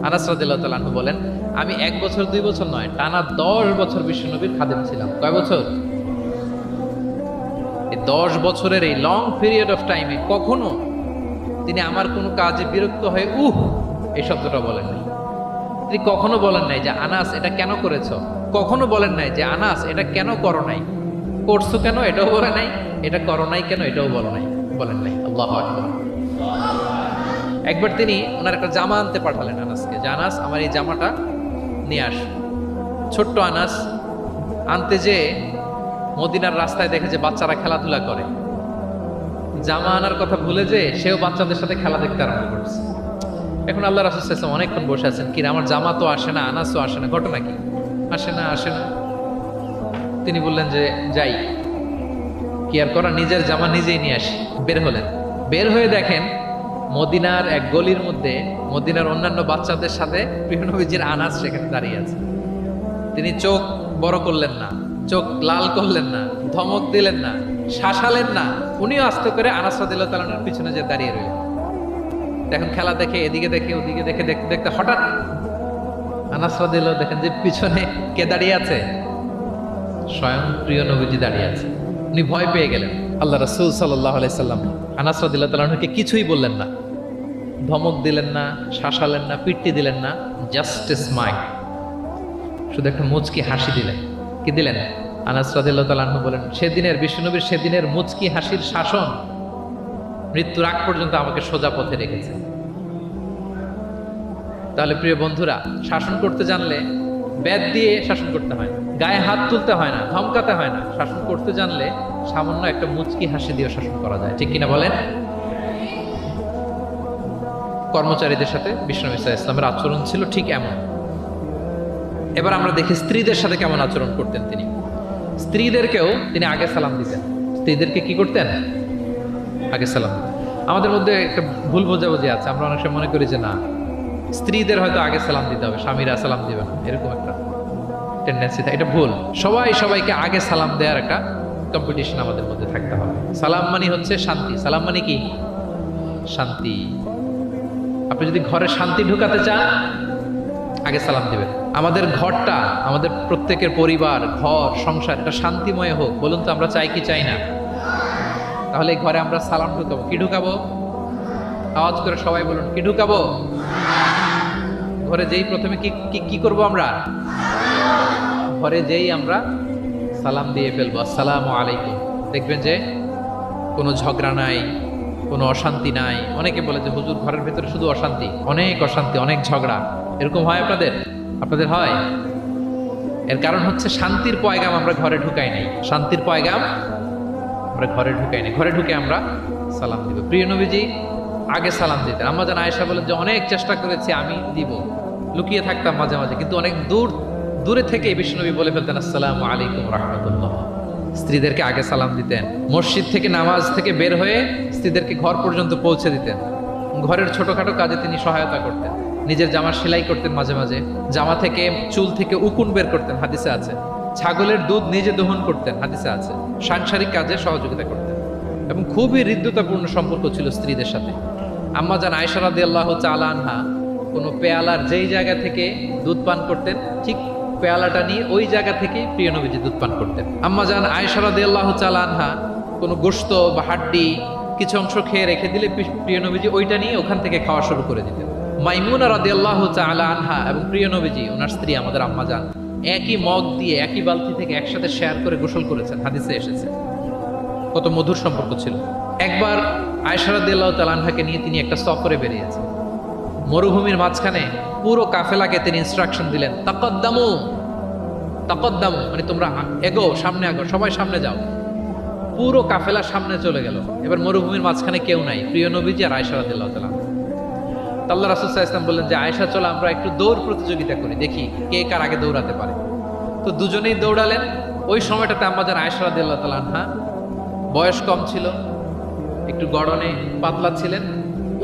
Speaker 1: আনাস রাদিয়াল্লাহু তাআলা আনহু বলেন, আমি 1 বছর 2 বছর নয়, টানা 10 বছর বিশ্বনবীর খাদেম ছিলাম। কয় বছর? এই 10 বছরের এই লং পিরিয়ড অফ টাইমে কখনো তিনি আমার কোনো কাজে বিরক্ত হয়ে এই শব্দটা বলেন নাই। তিনি কখনো বলেন নাই যে আনাস এটা কেন করেছো, কখনো বলেন নাই যে আনাস এটা কেন করো নাই, করছো কেন এটাও বলে নাই, এটা করো নাই কেন এটাও বলেন নাই। আল্লাহু আকবার। একবার তিনি ওনার একটা জামা আনতে পাঠালেন আনাসকে, যে আনাস আমার এই জামাটা নিয়ে আস। ছোট্ট আনাস আনতে যে মদিনার রাস্তায় দেখে যে বাচ্চারা খেলাধুলা করে, জামা আনার কথা ভুলে যে সেও বাচ্চাদের সাথে খেলা দেখতে আরম্ভ করছে। এখন আল্লাহ রাসূল সাল্লাল্লাহু আলাইহি ওয়াসাল্লাম অনেকক্ষণ বসে আছেন, কি আমার জামা তো আসে না, আনাসও আসে না, ঘটনা কি? আসে না। তিনি বললেন যে যাই, কি আর করা, নিজের জামা নিজেই নিয়ে আসি। বের হলেন, বের হয়ে দেখেন মদিনার এক গলির মধ্যে মদিনার অন্যান্য বাচ্চাদের সাথে প্রিয় নবীজির আনাস সেখানে দাঁড়িয়ে আছে। তিনি চোখ বড় করলেন না, চোখ লাল করলেন না, ধমক দিলেন না, শাসালেন না, উনিও আস্তে করে আনাস রাদিয়াল্লাহু তাআলা আনহুর পিছনে যে দাঁড়িয়ে রইলেন। দেখেন খেলা দেখে, এদিকে দেখে ওদিকে দেখে, দেখতে দেখতে হঠাৎ আনাস রাদিয়াল্লাহু দেখেন যে পিছনে কে দাঁড়িয়ে আছে? স্বয়ং প্রিয় নবীজি দাঁড়িয়ে আছে। উনি ভয় পেয়ে গেলেন। আল্লাহ রাসূল সাল্লাল্লাহু আলাইহি সাল্লাম আনাস রাদিয়াল্লাহু তাআলা আনহুকে কিছুই বললেন না, ধমক দিলেন না, শাসালেন না, পিট্টি দিলেন না, জাস্ট এ স্মাইল, শুধু একটা মুচকি হাসি দিলেন। কি দিলেন? আনাস রাদিয়াল্লাহু তাআলা আনহু বলেন, সেদিনের বিশ্বনবীর সেদিনের মুচকি হাসির শাসন মৃত্যুর আগ পর্যন্ত আমাকে সোজা পথে রেখেছে। তাহলে প্রিয় বন্ধুরা, শাসন করতে জানলে বেদ দিয়ে শাসন করতে হয় না, গায়ে হাত তুলতে হয় না, ধমকাতে হয় না। শাসন করতে জানলে সামান্য একটা মুচকি হাসি দিয়ে শাসন করা যায়, ঠিক কিনা বলেন? কর্মচারীদের সাথে বিশ্বনবী সাল্লাল্লাহু আলাইহি ওয়াসাল্লামের আচরণ ছিল ঠিক এমন। এবার আমরা দেখি স্ত্রীদের সাথে কেমন আচরণ করতেন তিনি। স্ত্রীদেরকেও তিনি আগে সালাম দিতেন। স্ত্রীদেরকে কি করতেন? আগে সালাম দিতেন। আমাদের মধ্যে একটা ভুল বোঝাবুঝি আছে, আমরা অনেক সময় মনে করি যে না, স্ত্রীদের হয়তো আগে সালাম দিতে হবে, স্বামীরা সালাম দিবে না, এরকম একটা টেন্ডেন্সি থাকে। এটা ভুল। সবাইকে আগে সালাম দেওয়ার একটা কম্পিটিশন আমাদের মধ্যে থাকতে হবে। সালাম মানে হচ্ছে শান্তি। সালাম মানে কি? শান্তি। আপনি যদি ঘরে শান্তি ঢুকাতে চান, আগে সালাম দিবেন। আমাদের ঘরটা, আমাদের প্রত্যেকের পরিবার, ঘর, সংসার এটা শান্তিময় হোক, বলুন তো আমরা চাই কি চাই না? তাহলে এই ঘরে আমরা সালাম ঢুকাবো। কি ঢুকাবো? আওয়াজ করে সবাই বলুন, কি ঢুকাবো? ঘরে যেই প্রথমে কি কি কি করবো আমরা? ঘরে যেই আমরা সালাম দিয়ে ফেলবো, আসসালামু আলাইকুম। দেখবেন যে কোনো ঝগড়া নাই, কোনো অশান্তি নাই। অনেকে বলে যে হুজুর ঘরের ভেতরে শুধু অশান্তি, অনেক অশান্তি, অনেক ঝগড়া। এরকম হয় আপনাদের? আপনাদের হয়? এর কারণ হচ্ছে শান্তির পয়গাম আমরা ঘরে ঢুকাই নাই। শান্তির পয়গাম আমরা ঘরে ঢুকাই নাই। ঘরে ঢুকে আমরা সালাম দিব। প্রিয় নবীজি আগে সালাম দিতেন। আম্মা জান আয়েশা বলেন যে অনেক চেষ্টা করেছি আমি দিব, লুকিয়ে থাকতাম মাঝে মাঝে, কিন্তু অনেক দূরে থেকে বিষ্ণুনবী বলে ফেলতেন আসসালামু আলাইকুম রাহমাতুল্লাহ। স্ত্রীদেরকে আগে সালাম দিতেন। মসজিদ থেকে, নামাজ থেকে বের হয়ে স্ত্রীদেরকে ঘর পর্যন্ত পৌঁছে দিতেন। ঘরের ছোটখাটো কাজে তিনি সহায়তা করতেন। নিজের জামা সেলাই করতেন, মাঝে মাঝে জামা থেকে, চুল থেকে উকুন বের করতেন, হাদিসে আছে। ছাগলের দুধ নিজে দহন করতেন, হাদিসে আছে। সাংসারিক কাজে সহযোগিতা করতেন এবং খুবই হৃদ্যতাপূর্ণ সম্পর্ক ছিল স্ত্রীদের সাথে। আম্মা জান আয়েশা রাদিয়াল্লাহু তাআলা আনহা কোনো পেয়ালার যেই জায়গা থেকে দুধ পান করতেন, ঠিক পেয়ালাটা নিয়ে ওই জায়গা থেকে প্রিয় নবীজি দুধ পান করতেন। আম্মা জান আয়েশা রাদিয়াল্লাহু তাআলা আনহা কোনো গোশত বা হাড্ডি কিছু অংশ খেয়ে রেখে দিলে প্রিয় নবীজি ওইটা নিয়ে ওখান থেকে খাওয়া শুরু করে দিতেন। মাইমুনা রাদিয়াল্লাহু তাআলা আনহা এবং প্রিয় নবীজি, ওনার স্ত্রী আমাদের আম্মা জান, একই মগ দিয়ে, একই বালতি থেকে একসাথে শেয়ার করে গোসল করেছেন, হাদিসে এসেছে। কত মধুর সম্পর্ক ছিল। একবার আয়েশা রাদিয়াল্লাহু তাআলা আনহাকে নিয়ে তিনি একটা সফরে বেরিয়েছেন। মরুভূমির মাঝখানে পুরো কাফেলাকে তিনি ইনস্ট্রাকশন দিলেন, তাকদ্দামু তাকদ্দামু, মানে তোমরা এগো, সামনে আগো, সবাই সামনে যাও। পুরো কাফেলা সামনে চলে গেল। এবার মরুভূমির মাঝখানে কেউ নাই, প্রিয় নবীজি আর আয়েশা রাদিয়াল্লাহু তাআলা। আল্লাহ রাসূল সাল্লাল্লাহু আলাইহি ওয়াসাল্লাম বললেন যে আয়েশা, চলো আমরা একটু দৌড় প্রতিযোগিতা করি, দেখি কে কার আগে দৌড়াতে পারে। তো দুজনেই দৌড়ালেন। ওই সময়টাতে আম্মা জান আয়েশা রাদিয়াল্লাহু তাআলা আনহা বয়স কম ছিল, একটু গড়নে পাতলা ছিলেন।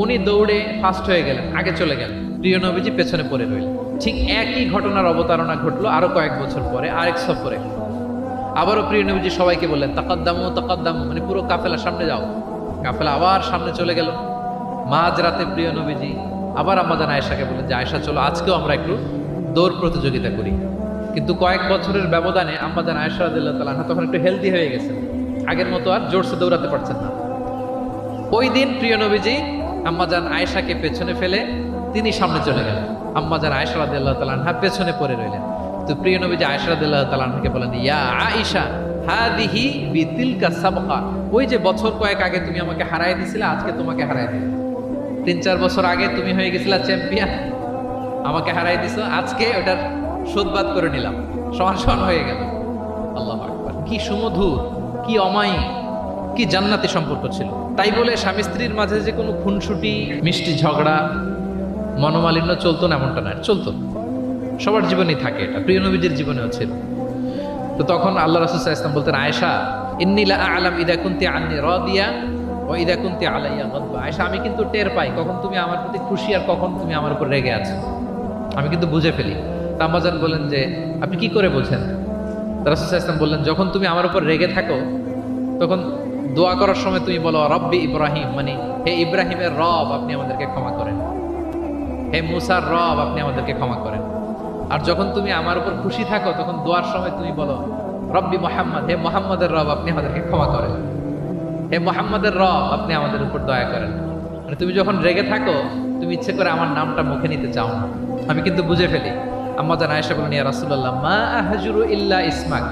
Speaker 1: উনি দৌড়ে ফার্স্ট হয়ে গেলেন, আগে চলে গেলেন। প্রিয় নবীজি পেছনে পড়ে রইলেন। ঠিক একই ঘটনার অবতারণা ঘটলো আরো কয়েক বছর পরে আরেক সফরে। আবারও প্রিয় নবীজি সবাইকে বললেন তাকাদ্দামু তাকাদ্দামু, মানে পুরো কাফেলা সামনে যাও। কাফেলা আবার সামনে চলে গেল। মাঝ রাতে প্রিয় নবীজি আবার আম্মা জান আয়েশাকে বললেন যে আয়েশা, চলো আজকেও আমরা একটু দৌড় প্রতিযোগিতা করি। কিন্তু কয়েক বছরের ব্যবধানে আম্মা জান আয়েশা রাদিয়াল্লাহু তাআলা আনহা তখন একটু হেলদি হয়ে গেছেন, আগের মতো আর জোরসে দৌড়াতে পারছেন না। ওই দিন প্রিয় নবীজি আম্মা জান আয়েশাকে পেছনে ফেলে তিনি সামনে চলে গেলেন। আম্মা জান আয়েশা রাদিয়াল্লাহু তাআলা আনহা পেছনে পড়ে রইলেন। তো প্রিয় নবীজি আয়েশা রাদিয়াল্লাহু তাআলা আনহাকে বলেন, ইয়া আয়েশা হাদিহি বিতিলকা সাবকা, ওই যে বছর কয়েক আগে তুমি আমাকে হারায় দিছিলে, আজকে তোমাকে হারায় দিলাম। 3-4 বছর আগে তুমি হয়ে গেছিলা চ্যাম্পিয়ন, আমাকে হারাই দিছো, আজকে ওটার শোধবাদ করে নিলাম, সমান সমান হয়ে গেল। আল্লাহু আকবার! কি সুমধুর, কি অমায়িক, কি জান্নাতি সম্পর্ক ছিল। তাই বলে স্বামী স্ত্রীর মাঝে যে কোনো খুনসুটি, মিষ্টি ঝগড়া, মনোমালিন্য চলতো না এমনটা না, চলতো। সবার জীবনেই থাকে এটা, প্রিয় নবীজির জীবনেও ছিল। তো তখন আল্লাহ রাসূল সাল্লাল্লাহু আলাইহি ওয়াসাল্লাম বলতেন, আয়েশা ইন্নী লা আ'লাম ইযা কুনতি আন্নী রাদিয়া ওয়া ইযা কুনতি আলাইয়া গাদবা। আয়েশা, আমি কিন্তু টের পাই কখন তুমি আমার প্রতি খুশি আর কখন তুমি আমার উপর রেগে আছো, আমি কিন্তু বুঝে ফেলি। তা আম্মা জান বলেন যে আপনি কি করে বোঝেন? রাসূল সাল্লাল্লাহু আলাইহি ওয়াসাল্লাম বললেন, যখন তুমি আমার উপর রেগে থাকো তখন দোয়া করার সময় তুমি বলো রব্বি ইব্রাহিম, মানে হে ইব্রাহিমের রব আপনি আমাদেরকে ক্ষমা করেন, হে মুসার রব আপনি আমাদেরকে ক্ষমা করেন। আর যখন তুমি আমার উপর খুশি থাকো তখন দোয়ার সময় তুমি বলো রব্বি মুহাম্মদ, হে মুহাম্মদের রব আপনি আমাদেরকে ক্ষমা করেন, হে মুহাম্মদের রব আপনি আমাদের উপর দয়া করেন। মানে তুমি যখন রেগে থাকো তুমি ইচ্ছে করে আমার নামটা মুখে নিতে চাও না, আমি কিন্তু বুঝে ফেলি। আম্মা জান আয়েশা বলেন, ইয়া রাসূলুল্লাহ মা আহজুরু ইল্লা ইসমাক,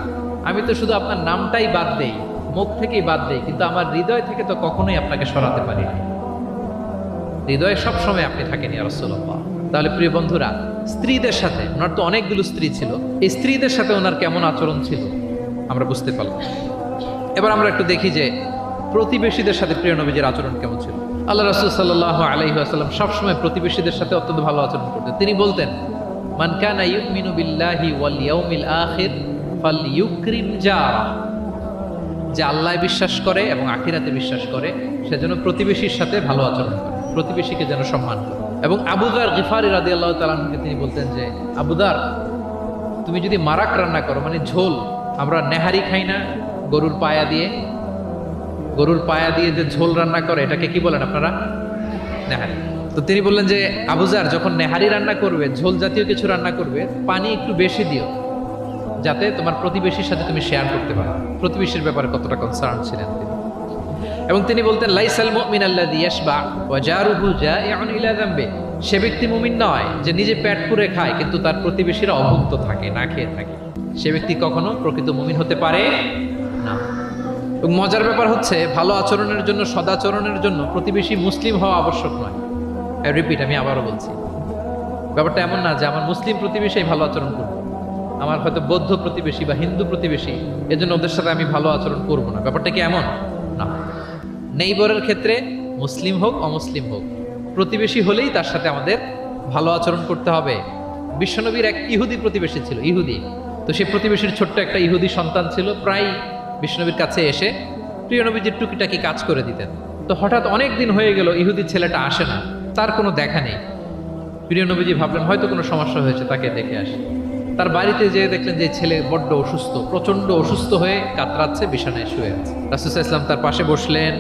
Speaker 1: আমি তো শুধু আপনার নামটাই বাদ দেই, মুখ থেকেই বাদ দেই, কিন্তু আমার হৃদয় থেকে তো কখনোই আপনাকে সরাতে পারি না। হৃদয়ে সবসময় আপনি থাকেন ইয়া রাসূলুল্লাহ। তাহলে প্রিয় বন্ধুরা, স্ত্রীদের সাথে, ওনার তো অনেকগুলো স্ত্রী ছিল, এই স্ত্রীদের সাথে ওনার কেমন আচরণ ছিল আমরা বুঝতে পারলাম। এবার আমরা একটু দেখি যে প্রতিবেশীদের সাথে প্রিয় নবীজির আচরণ কেমন ছিল। আল্লাহ রাসূল সাল্লাল্লাহু আলাইহি ওয়াসাল্লাম সবসময় প্রতিবেশীদের সাথে অত্যন্ত ভালো আচরণ করতেন। তিনি বলতেন, মান কানা ইউমিনু বিল্লাহি ওয়াল ইয়াউমিল আখির ফালইউকরিম জারা, যে আল্লাহ বিশ্বাস করে এবং আখিরাতে বিশ্বাস করে সেজন্য প্রতিবেশীর সাথে ভালো আচরণ করে, প্রতিবেশীকে যেন সম্মান করে। এবং আবু যার গিফারি রাদিয়াল্লাহু তাআলা আনহুকে তিনি বলতেন যে আবু যার, তুমি যদি মারাক রান্না করো, মানে ঝোল, আমরা নেহারি খাই না গরুর পায়া দিয়ে, গরুর পায়া দিয়ে যে ঝোল রান্না করে এটাকে কি বলেন আপনারা? নেহারি। তো তিনি বললেন যে আবুজার যখন নেহারি রান্না করবে, ঝোল জাতীয় কিছু রান্না করবে, পানি একটু বেশি দিও, যাতে তোমার প্রতিবেশীর সাথে তুমি শেয়ার করতে পারো। প্রতিবেশীর ব্যাপারে কতটা কনসার্ন ছিলেন তিনি। এবং তিনি বলতেন লাইসাল মুমিন আল্লাযী ইয়াশবা ওয়া জারুহু জাইউন ইলা যামবি, সে ব্যক্তি মুমিন নয় যে নিজে পেট পুরে খায় কিন্তু তার প্রতিবেশীরা অভুক্ত থাকে, না খেয়ে থাকে। সে ব্যক্তি কখনো প্রকৃত মুমিন হতে পারে না। এবং মজার ব্যাপার হচ্ছে, ভালো আচরণের জন্য, সদাচরণের জন্য প্রতিবেশী মুসলিম হওয়া আবশ্যক নয়। রিপিট, আমি আবারও বলছি, ব্যাপারটা এমন না যে আমার মুসলিম প্রতিবেশী ভালো আচরণ করবো, আমার হয়তো বৌদ্ধ প্রতিবেশী বা হিন্দু প্রতিবেশী, এজন্য ওদের সাথে আমি ভালো আচরণ করব না। ব্যাপারটা কি এমন না। নেইবরের ক্ষেত্রে মুসলিম হোক অমুসলিম হোক, প্রতিবেশী হলেই তার সাথে আমাদের ভালো আচরণ করতে হবে। বিশ্বনবীর এক ইহুদি প্রতিবেশী ছিল, ইহুদি। তো সেই প্রতিবেশীর ছোট্ট একটা ইহুদি সন্তান ছিল, প্রায় বিশ্বনবীর কাছে এসে প্রিয় নবীজির টুকিটাকি কাজ করে দিতেন। তো হঠাৎ অনেক দিন হয়ে গেল ইহুদি ছেলেটা আসে না, তার কোনো দেখা নেই। প্রিয় নবীজি ভাবলেন হয়তো কোনো সমস্যা হয়েছে, তাকে দেখে আসে। তার বাড়িতে যেয়ে দেখলেন যে ছেলে বড্ড অসুস্থ, প্রচণ্ড অসুস্থ হয়ে কাতরাচ্ছে, বিছানায় শুয়ে আছে। রাসূল সাল্লাল্লাহু আলাইহি ওয়াসাল্লাম তার পাশে বসলেন,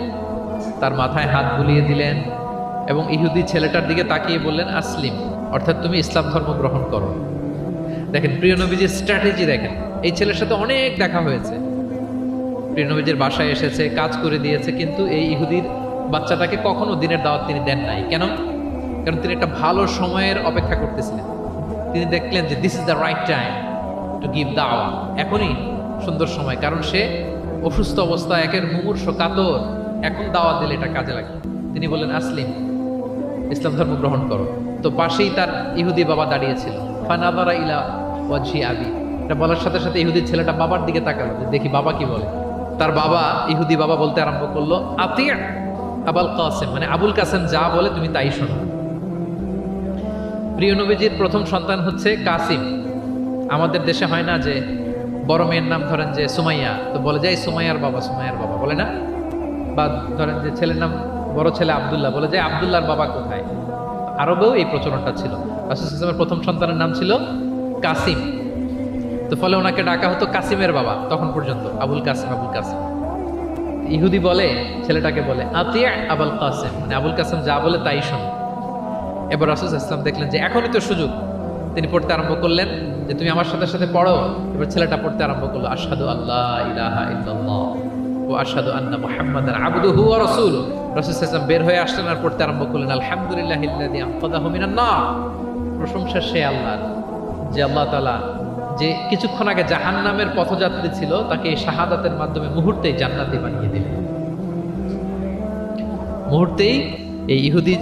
Speaker 1: তার মাথায় হাত বুলিয়ে দিলেন এবং ইহুদি ছেলেটার দিকে তাকিয়ে বললেন আসলিম, অর্থাৎ তুমি ইসলাম ধর্ম গ্রহণ করো। দেখেন প্রিয় নবীজির স্ট্র্যাটেজি, দেখেন এই ছেলের সাথে অনেক দেখা হয়েছে, প্রিয় নবীজির বাসায় এসেছে, কাজ করে দিয়েছে, কিন্তু এই ইহুদির বাচ্চাটাকে কখনো দিনের দাওয়াত তিনি দেন নাই। কেন? কারণ তিনি একটা ভালো সময়ের অপেক্ষা করতেছিলেন। তিনি দেখলেন যে this is the right time to give দাওয়া, এখনই সুন্দর সময়, কারণ সে অসুস্থ অবস্থা, একের মুমূর্ষ কাতর, এখন দাওয়াত দিলে এটা কাজে লাগে। তিনি বললেন আসলিম, ইসলাম ধর্ম গ্রহণ করো। তো পাশেই তার ইহুদি বাবা দাঁড়িয়েছিল। ফানাযারা ইলা ওয়াজহি আবি, এটা বলার সাথে সাথে ইহুদির ছেলেটা বাবার দিকে তাকালো যে দেখি বাবা কি বলে। তার বাবা, ইহুদি বাবা বলতে আরম্ভ করলো আতি আবুল কাসেম, মানে আবুল কাসেম যা বলে তুমি তাই শোনো। প্রিয় নবীজির প্রথম সন্তান হচ্ছে কাসিম। আমাদের দেশে হয় না যে বড় মেয়ের নাম ধরেন যে সুমাইয়া, তো বলে যায় সুমাইয়ার বাবা, সুমাইয়ার বাবা বলে না। বা ধরেন যে ছেলের নাম, বড় ছেলে আব্দুল্লাহ, বলে যায় আব্দুল্লাহর বাবা কোথায়। আরবেও এই প্রচলনটা ছিল। রাসূল সাল্লাল্লাহু আলাইহি ওয়াসাল্লামের প্রথম সন্তানের নাম ছিল কাসিম, তো ফলে ওনাকে ডাকা হতো কাসিমের বাবা তখন পর্যন্ত, আবুল কাসিম, আবুল কাসিম। ইহুদি বলে, ছেলেটাকে বলে আতিয়া আবুল কাসিম, মানে আবুল কাসিম যা বলে তাই শোনো। এবার রাসূল সাল্লাল্লাহু আলাইহি ওয়াসাল্লাম দেখলেন যে এখনই তো সুযোগ, তিনি পড়তে আরম্ভ করলেন যে তুমি আমার সাথে সাথে পড়ো। এবার ছেলেটা পড়তে আরম্ভ করলো আশহাদু আল্লা ইলাহা ইল্লাল্লাহ ওয়া আশহাদু আন্না মুহাম্মাদান আবদুহু ওয়া রাসূলুহু। রাসূল সাল্লাল্লাহু আলাইহি ওয়াসাল্লাম বের হয়ে আসলেন আর পড়তে আরম্ভ করলেন আলহামদুলিল্লাহিল্লাযী আনকাযাহু মিনান নার, প্রশংসা সে আল্লাহর যে আল্লাহ তাআলা যে কিছুক্ষণ আগে জাহান্নামের পথযাত্রী ছিল তাকে এই শাহাদাতের মাধ্যমে মুহূর্তেই জান্নাতি বানিয়ে দিলেন। মুহূর্তেই এই ইহুদি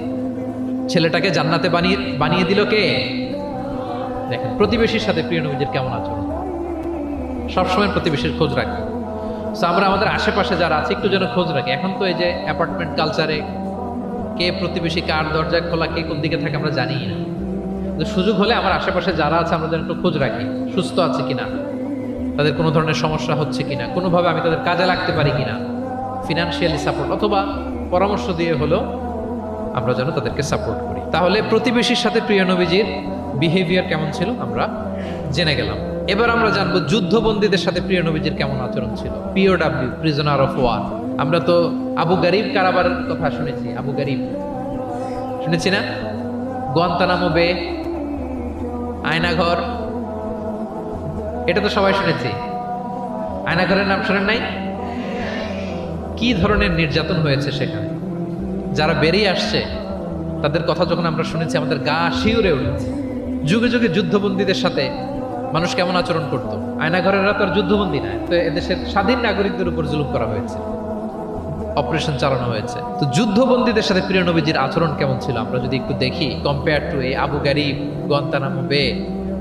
Speaker 1: ছেলেটাকে জান্নাতে বানিয়ে দিল কে? দেখেন প্রতিবেশীর সাথে প্রিয় নবীজির কেমন আচরণ, সবসময় প্রতিবেশীর খোঁজ রাখি। তো আমরা আমাদের আশেপাশে যারা আছে একটু যেন খোঁজ রাখি। এখন তো এই যে অ্যাপার্টমেন্ট কালচারে কে প্রতিবেশী কার দরজা খোলা, কে কোন দিকে থাকে আমরা জানি না। তো সুযোগ হলে আমার আশেপাশে যারা আছে আমরা যেন একটু খোঁজ রাখি, সুস্থ আছে কিনা, তাদের কোনো ধরনের সমস্যা হচ্ছে কিনা, কোনোভাবে আমি তাদের কাজে লাগতে পারি কিনা, ফিনান্সিয়ালি সাপোর্ট অথবা পরামর্শ দিয়ে হলো আমরা যেন তাদেরকে সাপোর্ট করি। তাহলে প্রতিবেশীর সাথে প্রিয় নবীজির বিহেভিয়ার কেমন ছিল আমরা জেনে গেলাম। এবার আমরা জানবো যুদ্ধবন্দীদের সাথে প্রিয় নবীজির কেমন আচরণ ছিল। পিওডব্লিউ, প্রিজনার অফ ওয়ার। আমরা তো আবু গারিব কারাবারের কথা শুনেছি, আবু গারিব শুনেছি না? গুয়ান্তানামো বে, আয়নাঘর, এটা তো সবাই শুনেছি। আয়নাঘরের নাম শোনেন নাই? কি ধরনের নির্যাতন হয়েছে সেখানে, যারা বেরিয়ে আসছে তাদের কথা যখন আমরা শুনেছি আমাদের গা শিউরে উঠেছে। যুগে যুগে যুদ্ধবন্দীদের সাথে মানুষ কেমন আচরণ করতো। আয়নাঘরেরা তো আর যুদ্ধবন্দী নয়, তো এদেশের স্বাধীন নাগরিকদের উপর জুলুম করা হয়েছে, অপারেশন চালানো হয়েছে। তো যুদ্ধবন্দীদের সাথে প্রিয় নবীজির আচরণ কেমন ছিল আমরা যদি একটু দেখি, কম্পেয়ার টু এই আবু গারিব, গুয়ান্তানামো বে,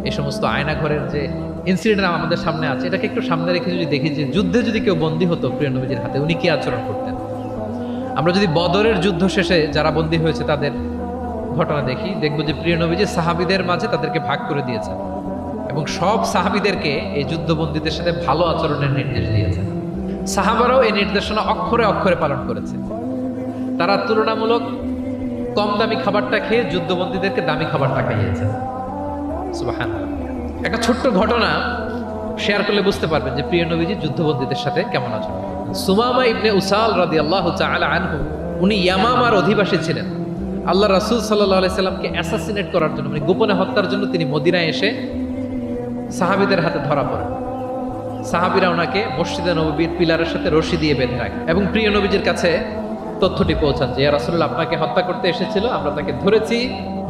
Speaker 1: এই সমস্ত আয়নাঘরের যে ইনসিডেন্ট আমাদের সামনে আছে, এটাকে একটু সামনে রেখে যদি দেখি যে যুদ্ধে যদি কেউ বন্দী হতো প্রিয় নবীজির হাতে, উনি কি আচরণ করতেন। আমরা যদি বদরের যুদ্ধ শেষে যারা বন্দী হয়েছে তাদের ঘটনা দেখি, দেখবো যে প্রিয় নবীজি সাহাবীদের মাঝে তাদেরকে ভাগ করে দিয়েছেন এবং সব সাহাবীদেরকে এই যুদ্ধবন্দীদের সাথে ভালো আচরণের নির্দেশ দিয়েছেন। সাহাবারাও এই নির্দেশনা অক্ষরে অক্ষরে পালন করেছে। তারা তুলনামূলক কম দামি খাবারটা খেয়ে যুদ্ধবন্দীদেরকে দামি খাবারটা খাইয়েছে। সুবহানাল্লাহ। একটা ছোট্ট ঘটনা শেয়ার করলে বুঝতে পারবেন যে প্রিয় নবীজি যুদ্ধবন্দীদের সাথে কেমন আচরণ করতেন। সুমামা ইবনে উসাল রাদিয়াল্লাহু তাআলা আনহু, উনি ইয়ামামার অধিবাসী ছিলেন। আল্লাহ রাসূল সাল্লাল্লাহু আলাইহি সাল্লামকে অ্যাসাসিনেট করার জন্য, মানে গোপনে হত্যার জন্য তিনি মদিনায় এসে সাহাবীদের হাতে ধরা পড়েন। সাহাবীরা ওনাকে মসজিদে নববীর পিলারের সাথে রশি দিয়ে বেঁধে রাখে এবং প্রিয় নবীজির কাছে তথ্যটি পৌঁছান যে ইয়া রাসূলুল্লাহ আপনাকে হত্যা করতে এসেছিল, আমরা তাকে ধরেছি,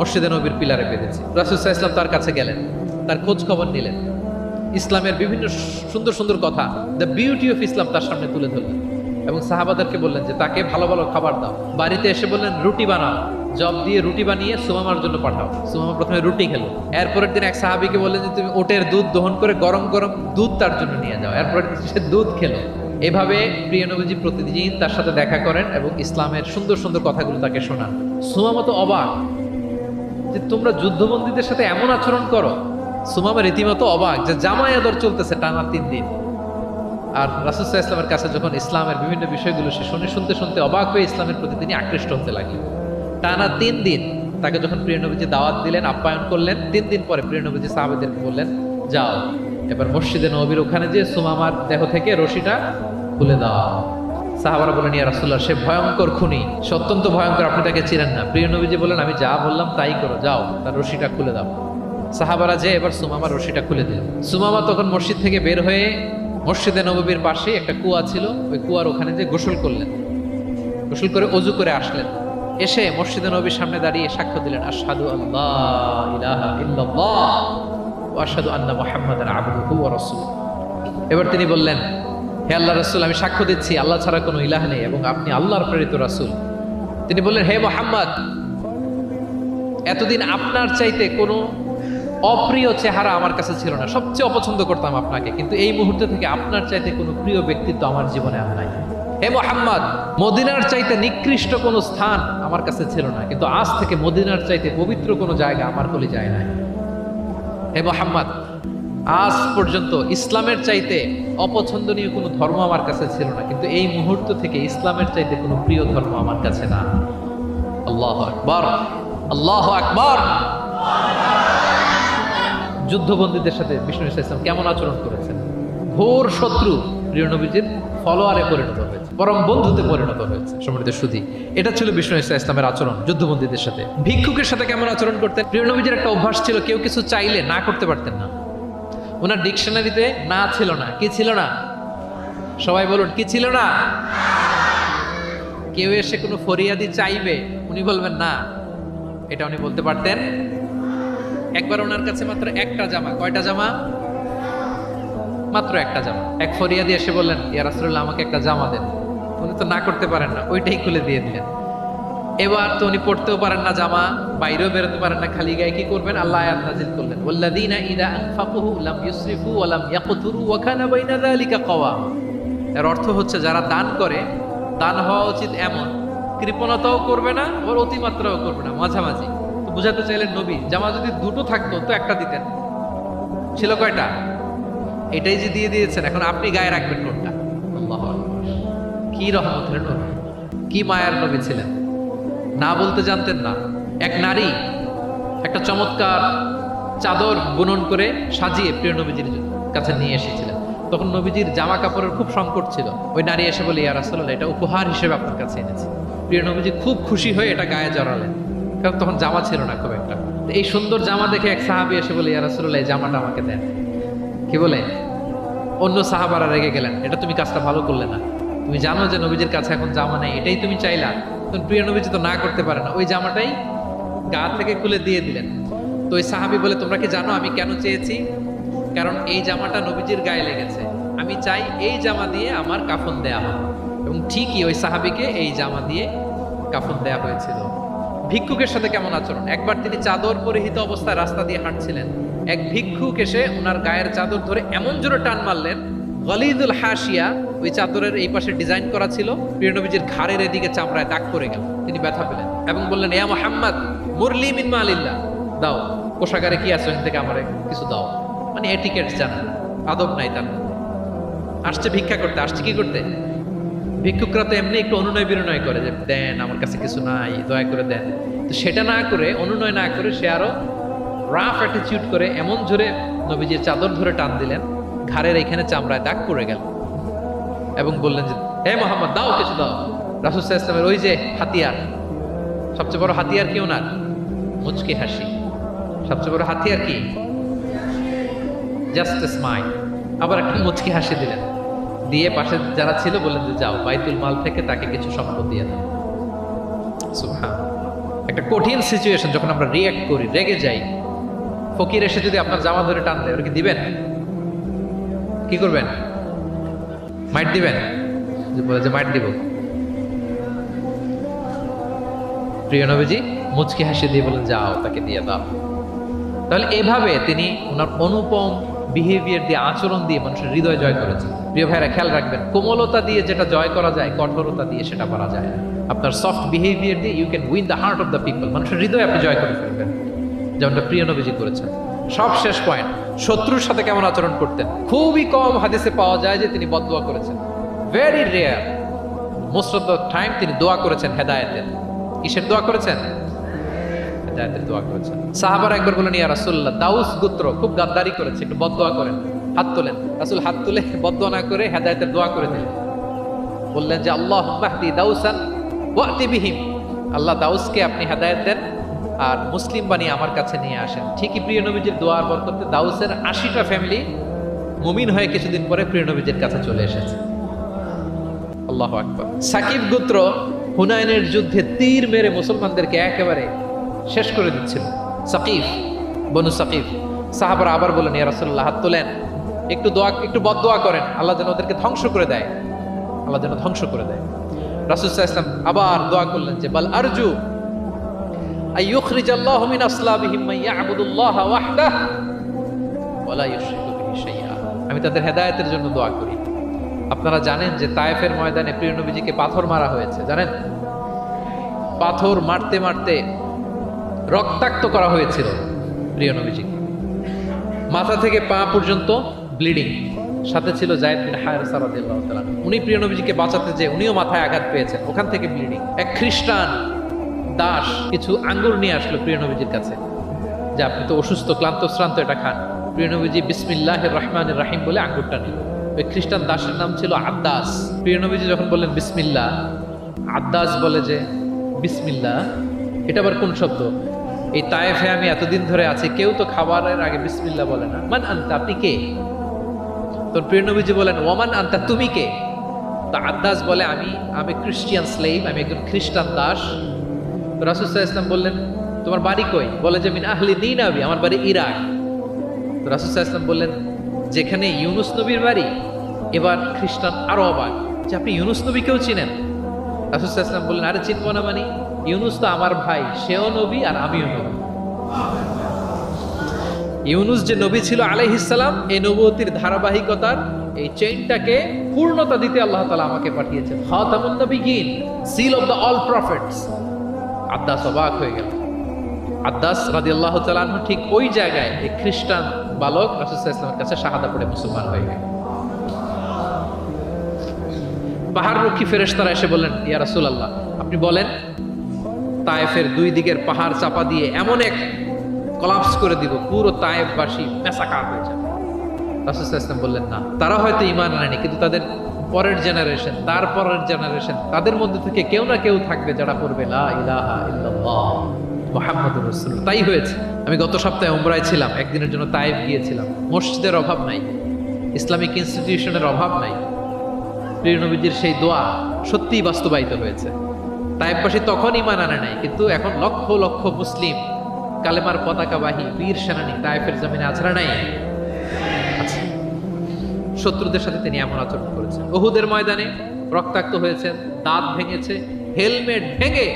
Speaker 1: মসজিদে নববীর পিলারে বেঁধেছি। রাসূল সাল্লাল্লাহু আলাইহি ওয়াসাল্লাম তার কাছে গেলেন, তার খোঁজ খবর নিলেন, ইসলামের বিভিন্ন সুন্দর সুন্দর কথা, দ্য বিউটি অফ ইসলাম তার সামনে তুলে ধরলেন এবং সাহাবাদেরকে বললেন যে তাকে ভালো ভালো খাবার দাও। বাড়িতে এসে বললেন রুটি বানাও, জব দিয়ে রুটি বানিয়ে সুমামার জন্য পাঠাও। সুমামা প্রথমে রুটি খেলো। এরপরের দিন এক সাহাবীকে বললেন যে তুমি ওটের দুধ দহন করে গরম গরম দুধ তার জন্য নিয়ে যাও। এরপরের দিন সে দুধ খেলো। এভাবে প্রিয় নবীজি প্রতিদিন তার সাথে দেখা করেন এবং ইসলামের সুন্দর সুন্দর কথাগুলো তাকে শোনান। সুমামা তো অবাক যে তোমরা যুদ্ধবন্দীদের সাথে এমন আচরণ করো। সুমামা রীতিমতো অবাক যে জামাই আদর চলতেছে টানা 3 দিন। আর রাসূল সাল্লাল্লাহু আলাইহি ওয়াসাল্লামের কাছে যখন ইসলামের বিভিন্ন বিষয়গুলো সে শুনতে শুনতে অবাক হয়ে ইসলামের প্রতি তিনি আকৃষ্ট হতে লাগলেন। টানা 3 দিন তাকে যখন প্রিয় নবীজি দাওয়াত দিলেন, আপ্যায়ন করলেন, 3 দিন পরে প্রিয় নবীজি সাহাবাদেরকে বললেন যাও এবার মসজিদে নববীর ওখানে যে সুমামার দেহ থেকে রশিটা খুলে দাও। সাহাবারা বলেন ইয়া রাসূলুল্লাহ সে ভয়ঙ্কর খুনি, সে অত্যন্ত ভয়ঙ্কর, আপনি তাকে চিনেন না। প্রিয় নবীজি বলেন আমি যা বললাম তাই করো, যাও তার রশিটা খুলে দাও। সাহাবারা যে এবার সুমামার রশিটা খুলে দিলেন। সুমামা তখন মসজিদ থেকে বের হয়ে মসজিদে নববীর পাশে একটা কুয়া ছিল, ওই কুয়ার ওখানে যে গোসল করলেন, গোসল করে অজু করে আসলেন। এসে মসজিদে নবীর সামনে দাঁড়িয়ে সাক্ষ্য দিলেন আশহাদু আল্লাহ ইলাহা ইল্লাল্লাহ ওয়া আশহাদু আন্না মুহাম্মাদান আবদুহু ওয়া রাসূলুহু। এবার তিনি বললেন হে আল্লাহর রাসূল আমি সাক্ষ্য দিচ্ছি আল্লাহ ছাড়া কোনো ইলাহ নেই এবং আপনি আল্লাহর প্রেরিত রাসূল। তিনি বললেন হে মুহাম্মদ এতদিন আপনার চাইতে কোনো অপ্রিয় চেহারা আমার কাছে ছিল না, সবচেয়ে অপছন্দ করতাম আপনাকে, কিন্তু এই মুহূর্তে থেকে আপনার চাইতে কোনো প্রিয় ব্যক্তিত্ব আমার জীবনে আর নাই। হে মুহাম্মদ মদিনার চাইতে নিকৃষ্ট কোনো স্থান আমার কাছে ছিল না, কিন্তু আজ থেকে মদিনার চাইতে পবিত্র কোনো জায়গা আমার কলিজায় নাই। হে মুহাম্মদ আজ পর্যন্ত ইসলামের চাইতে অপছন্দনীয় কোনো ধর্ম আমার কাছে ছিল না, কিন্তু এই মুহূর্ত থেকে ইসলামের চাইতে কোনো প্রিয় ধর্ম আমার কাছে না। আল্লাহু আকবার, আল্লাহু আকবার। যুদ্ধবন্দীদের সাথে বিষ্ণু ইসলাম কেমন আচরণ করেছেন? ঘোর শত্রু প্রিয় নবীজির ফলোয়ারে পরিণত হয়েছে, পরম বন্ধুতে পরিণত হয়েছে। সম্মানিত সুধী, এটা ছিল বিষ্ণু ইসলামের আচরণ যুদ্ধবন্দীদের সাথে। ভিক্ষুকের সাথে কেমন আচরণ করতেন? প্রিয় নবীজির একটা অভ্যাস ছিল, কেউ কিছু চাইলে না করতে পারতেন না। ওনার ডিকশনারিতে না ছিল না। কি ছিল না? সবাই বলুন কি ছিল না? কেউ এসে কোনো ফরিয়াদি চাইবে, উনি বলবেন না, এটা উনি বলতে পারতেন। একবার ওনার কাছে মাত্র একটা জামা, কয়টা জামা? মাত্র একটা জামা। এক ফরিয়াদি এসে বললেন ইয়া রাসূলুল্লাহ আমাকে একটা জামা দেন। উনি তো না করতে পারেন না, ওইটাই খুলে দিয়ে দিলেন। এবার তো উনি পড়তেও পারেন না জামা, বাইরেও বেরোতে পারেন না, খালি গায়ে কি করবেন? আল্লাহ আয়াত নাযিল করলেন ওয়াল্লাযীনা ইযা আনফাকু লাম ইউসরিফু ওয়া লাম ইয়াকতুরু ওয়া কানা বাইনা যালিকা কাওয়ামা। এর অর্থ হচ্ছে যারা দান করে, দান হওয়া উচিত এমন, কৃপণতাও করবে না আবার অতিমাত্রাও করবে না, মাঝামাঝি। তো বুঝাতে চাইলেন নবী জামা যদি দুটো থাকতো তো একটা দিতেন, ছিল কয়টা? এটাই যে দিয়ে দিয়েছেন, এখন আপনি গায়ে রাখবেন কোনটা? আল্লাহু আকবার। কি রহমতের নবী, কি মায়ার নবী ছিলেন, না বলতে জানতেন না। এক নারী একটা চমৎকার চাদর বুনন করে সাজিয়ে প্রিয় নবীজির কাছে নিয়ে এসেছিলেন। তখন নবীজির জামা কাপড়ের খুব সংকট ছিল। ওই নারী এসে বলে ইয়া রাসূলুল্লাহ এটা উপহার হিসেবে আপনার কাছে এনেছি। প্রিয় নবীজি খুব খুশি হয়ে এটা গায়ে জড়ালেন, কারণ তখন জামা ছিল না খুব একটা। এই সুন্দর জামা দেখে এক সাহাবী এসে বলে ইয়া রাসূলুল্লাহ এই জামাটা আমাকে দেন। কি বলে? অন্য সাহাবারা রেগে গেলেন, এটা তুমি কাজটা ভালো করলে না, তুমি জানো যে নবীজির কাছে এখন জামা নেই, এটাই তুমি চাইলা। তখন প্রিয় নবীজি তো না করতে পারে না, ওই জামাটাই গা থেকে খুলে দিয়ে দিলেন। তো ওই সাহাবী বলে তোমরা কি জানো আমি কেন চেয়েছি? কারণ এই জামাটা নবীজির গায়ে লেগেছে, আমি চাই এই জামা দিয়ে আমার কাফন দেয়া হয়। এবং ঠিকই ওই সাহাবীকে এই জামা দিয়ে কাফন দেয়া হয়েছিল। ভিক্ষুকের সাথে কেমন আচরণ? একবার তিনি চাদর পরিহিত অবস্থায় রাস্তা দিয়ে হাঁটছিলেন, এক ভিক্ষুক এসে ওনার গায়ের চাদর ধরে এমন জোরে টান মারলেন, গলিদুল হাসিয়া, ওই চাদরের এই পাশে ডিজাইন করা ছিল, প্রিয় নবীজির ঘাড়ের এদিকে চামড়ায় দাগ পড়ে গেল। তিনি ব্যথা পেলেন এবং বললেন ইয়া মুহাম্মদ মুরলি মিন মালিল্লাহ, দাও কোষাগারে কি আছে ওখান থেকে আমারে কিছু দাও। মানে এটিকেট জানা, আদব নাই তার মধ্যে। আসছে ভিক্ষা করতে, আসছে কি করতে? ভিক্ষুকরা তো এমনি একটু অনুনয় বিনয় করে যে দেন আমার কাছে কিছু নাই, দয়া করে দেন। তো সেটা না করে, অনুনয় না করে সে আরো রাফ অ্যাটিটিউড করে এমন জোরে নবীজির চাদর ধরে টান দিলেন, ঘাড়ের এখানে চামড়ায় দাগ পড়ে গেল এবং বললেন যে হে মুহাম্মদ দাও কিছু দাও। রাসূল সাল্লাল্লাহু আলাইহি ওয়াসাল্লামের ওই যে হাতিয়ার, সবচেয়ে বড় হাতিয়ার কি ওনার? মুচকি হাসি। সবচেয়ে বড় হাতিয়ার কি? Just smile. আবার একটা মুচকি হাসি দিলেন, দিয়ে পাশে যারা ছিল বললেন যে যাও বাইতুল মাল থেকে তাকে কিছু সম্পদ দিয়ে দাও। সুবহান। একটা কঠিন সিচুয়েশন যখন আমরা রিঅ্যাক্ট করি, রেগে যাই, ফকির এসে যদি আপনার জামা ধরে টান দেয়, ওটা কি দিবেন? কি করবেন? মাইট দিবেন? যে বলে যে মাইট দিব। প্রিয় নবীজি মুচকি হাসি দিয়ে বলেন যাও তাকে দিয়ে দাও। তাহলে এভাবে তিনি ওনার অনুপম বিহেভিয়ার দিয়ে, আচরণ দিয়ে মানুষের হৃদয় জয় করেছেন। প্রিয় ভাইরা খেয়াল রাখবেন, কোমলতা দিয়ে যেটা জয় করা যায়, কঠোরতা দিয়ে সেটা করা যায় না। আপনার সফট বিহেভিয়ার দিয়ে you can win the heart of the people, মানুষের হৃদয় আপনি জয় করে ফেলবেন, যেমনটা প্রিয় নবীজি করেছেন। সব শেষ পয়েন্ট, শত্রুর সাথে কেমন আচরণ করতেন। খুবই কম হাদিসে পাওয়া যায় যে তিনি বদদোয়া করেছেন, very rare. Most of the time তিনি দোয়া করেছেন হেদায়েতের। কিসের দোয়া করেছেন? হেদায়েতের দোয়া করেছেন। সাহাবারা একবার বলেন ইয়া রাসূলুল্লাহ, দাউস গোত্র খুব গাদ্দারি করেছে, একটু বদদোয়া করেন। হাত তোলেন। রাসূল হাত তুলে বদদোয়া না করে হেদায়েতের দোয়া করে দিলেন। বললেন যে আল্লাহুম্মা হদি দাউসান ওয়াতি বিহিম, আল্লাহ দাউসকে আপনি হেদায়েত দেন আর মুসলিম বানিয়ে আমার কাছে নিয়ে আসেন। ঠিকই প্রিয় নবীজির দোয়ার বরকতে দাউসের ৮০টা ফ্যামিলি মুমিন হয়ে কিছুদিন পরে প্রিয় নবীজির কাছে চলে এসেছে। আল্লাহু আকবার। সাকিব গোত্র হুনাইনের যুদ্ধে তীর মেরে মুসলমানদেরকে একেবারে শেষ করে দিচ্ছিল। সাকিফ, বনু সাকিফ। সাহাবারা আবার বলেন ইয়া রাসূলুল্লাহ, হাত তোলেন, একটু দোয়া, একটু বদদোয়া করেন, আল্লাহ যেন ওদেরকে ধ্বংস করে দেয়, আল্লাহ যেন ধ্বংস করে দেয়। রাসূল সাল্লাল্লাহু আলাইহি ওয়াসাল্লাম আবার দোয়া করলেন যে বাল আরজু আইয়ুখরিজাল্লাহু মিন আসলাবিহিম মান ইয়াবুদুল্লাহা ওয়াহদাহু ওয়া লা ইউশরিকু বিহি শাইআ। আমি তাদের হেদায়েতের জন্য দোয়া করি। আপনারা জানেন যে তায়েফের ময়দানে প্রিয় নবীজিকে পাথর মারা হয়েছে, জানেন? পাথর মারতে মারতে রক্তাক্ত করা হয়েছিল প্রিয় নবীজিকে, মাথা থেকে পা পর্যন্ত ব্লিডিং। সাথে ছিল যায়েদ বিন হারেসা রাদিয়াল্লাহু তাআলা। উনি প্রিয় নবীজিকে বাঁচাতে যে উনিও মাথায় আঘাত পেয়েছেন, ওখান থেকে ব্লিডিং। এক খ্রিস্টান দাস কিছু আঙ্গুর নিয়ে আসলো প্রিয় নবীজির কাছে, যে আপনি তো অসুস্থ, ক্লান্ত শ্রান্ত, এটা খান। প্রিয় নবীজি বিসমিল্লাহির রহমানির রহিম বলে আঙ্গুরটা নিল। ওই খ্রিস্টান দাসের নাম ছিল আদ্দাস। প্রিয় নবীজি যখন বললেন বিসমিল্লাহ, আদ্দাস বলে যে বিসমিল্লাহ, এটা আবার কোন শব্দ? এই তায়েফে আমি এতদিন ধরে আছি, কেউ তো খাবারের আগে বিসমিল্লাহ বলে না। মান আনতা, আপনি কে? তো প্রিয় নবীজি বলেন ওমান আনতা, তুমি কে? তো আদ্দাস বলে আমি খ্রিস্টিয়ান স্লেভ, আমি একজন খ্রিস্টান দাস। তো রাসূল সাল্লাল্লাহু আলাইহি ওয়াসাল্লাম বললেন তোমার বাড়ি কই? বলে যে মিন আহলি নিনাবি, আমার বাড়ি ইরাক। তো রাসূল সাল্লাল্লাহু আলাইহি ওয়াসাল্লাম বললেন যেখানে ইউনুস নবীর বাড়ি। এবার খ্রিস্টান আরো অবাক যে আপনি ইউনুস নবীকেও চিনেন? রাসূল সাল্লাল্লাহু আলাইহি ওয়াসাল্লাম বললেন আরে চিনব না মানে, ইউনুস তো আমার ভাই, সেও নবী আর আমিও নবী। ইউনুস যে নবী ছিল আলাইহিস সালাম, এই নবুয়তির ধারাবাহিকতার এই চেইনটাকে পূর্ণতা দিতে আল্লাহ তাআলা আমাকে পাঠিয়েছেন। খাতামুন নবিয়্যিন, seal of the all prophets. আদ্দাস অবাক হয়ে গেল। আদ্দাস রাদিয়াল্লাহু তাআলা আনহু ঠিক ওই জায়গায় এই খ্রিস্টান বালক রাসূল সাল্লাল্লাহু আলাইহি ওয়াসাল্লামের কাছে শাহাদা পড়ে মুসলমান হয়ে গেল। পাহাড়রক্ষী ফেরেশতারা এসে বললেন ইয়া রাসূলুল্লাহ, আপনি বলেন তায়েফের দুই দিকের পাহাড় চাপা দিয়ে এমন এক কলাপস করে দিব, পুরো তায়েফবাসী মেসাকার হয়ে যাবে। রাসূল সাল্লাল্লাহু আলাইহি ওয়াসাল্লাম বললেন না, তারা হয়তো ঈমান আনেনি, কিন্তু তাদের পরের জেনারেশন, তার পরের জেনারেশন, তাদের মধ্যে থেকে কেউ না কেউ থাকবে যারা পড়বে লা ইলাহা ইল্লাল্লাহ মুহাম্মাদুর রাসূলুল্লাহ। তাই হয়েছে। আমি গত সপ্তাহে উমরায় ছিলাম, একদিনের জন্য তায়েফ গিয়েছিলাম। মসজিদের অভাব নাই, ইসলামিক ইনস্টিটিউশনের অভাব নাই। প্রিয় নবীজির সেই দোয়া সত্যিই বাস্তবায়িত হয়েছে। তায়েফবাসী তখন ঈমান আনে নাই, কিন্তু এখন লক্ষ লক্ষ মুসলিম কালেমার পতাকাবাহী বীর সেনানী তায়েফের জমিনে আছে না নাই? আছে। শত্রুদের সাথে তিনি এমন আচরণ করেছেন। উহুদের ময়দানে রক্তাক্ত হয়েছেন, দাঁত ভেঙেছে, হেলমেট ভেঙে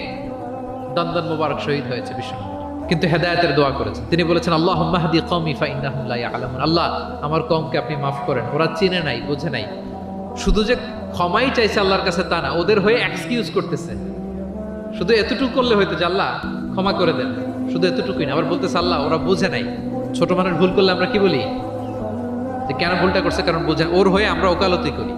Speaker 1: দন্দন মোবারক শহীদ হয়েছে বিশ্বনবী। কিন্তু হেদায়েতের দোয়া করেছেন। তিনি বলেছেন আল্লাহুম্মা হদি কওমি ফাইন্নাহুম লা ইয়ালামুন, আল্লাহ আমার কওমকে আপনি মাফ করেন, ওরা চিনে নাই, বুঝে নাই। শুধু যে ক্ষমাই চাইছে আল্লাহর কাছে তা না, ওদের হয়ে এক্সকিউজ করতেছে। শুধু এতটুকু করলে হয়তো যে আল্লাহ ক্ষমা করে দেন, শুধু এতটুকুই না, আবার বলতেছে আল্লাহ ওরা বুঝে নাই। ছোট মানুষ ভুল করলে আমরা কি বলি? যে কেন ভুলটা করছে, কারণ বুঝে। ওর হয়ে আমরা ওকালতি করি।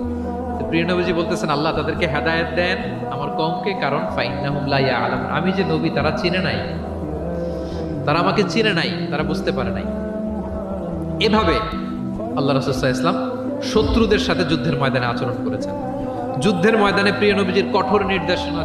Speaker 1: তো প্রিয় নবীজি বলতেছেন আল্লাহ তাদেরকে হেদায়েত দেন আমার কওমকে, কারণ ফাইন্নাহুম লা ইয়ালামুন, আমি যে নবী তারা চিনে নাই, তারা আমাকে চিনে নাই, তারা বুঝতে পারে নাই। এভাবে আল্লাহ রাসূল সাল্লাল্লাহু আলাইহি ওয়াসাল্লাম শত্রুদের সাথে যুদ্ধের ময়দানে আচরণ করেছেন। যুদ্ধের ময়দানে প্রিয় নবীজির কঠোর নির্দেশনা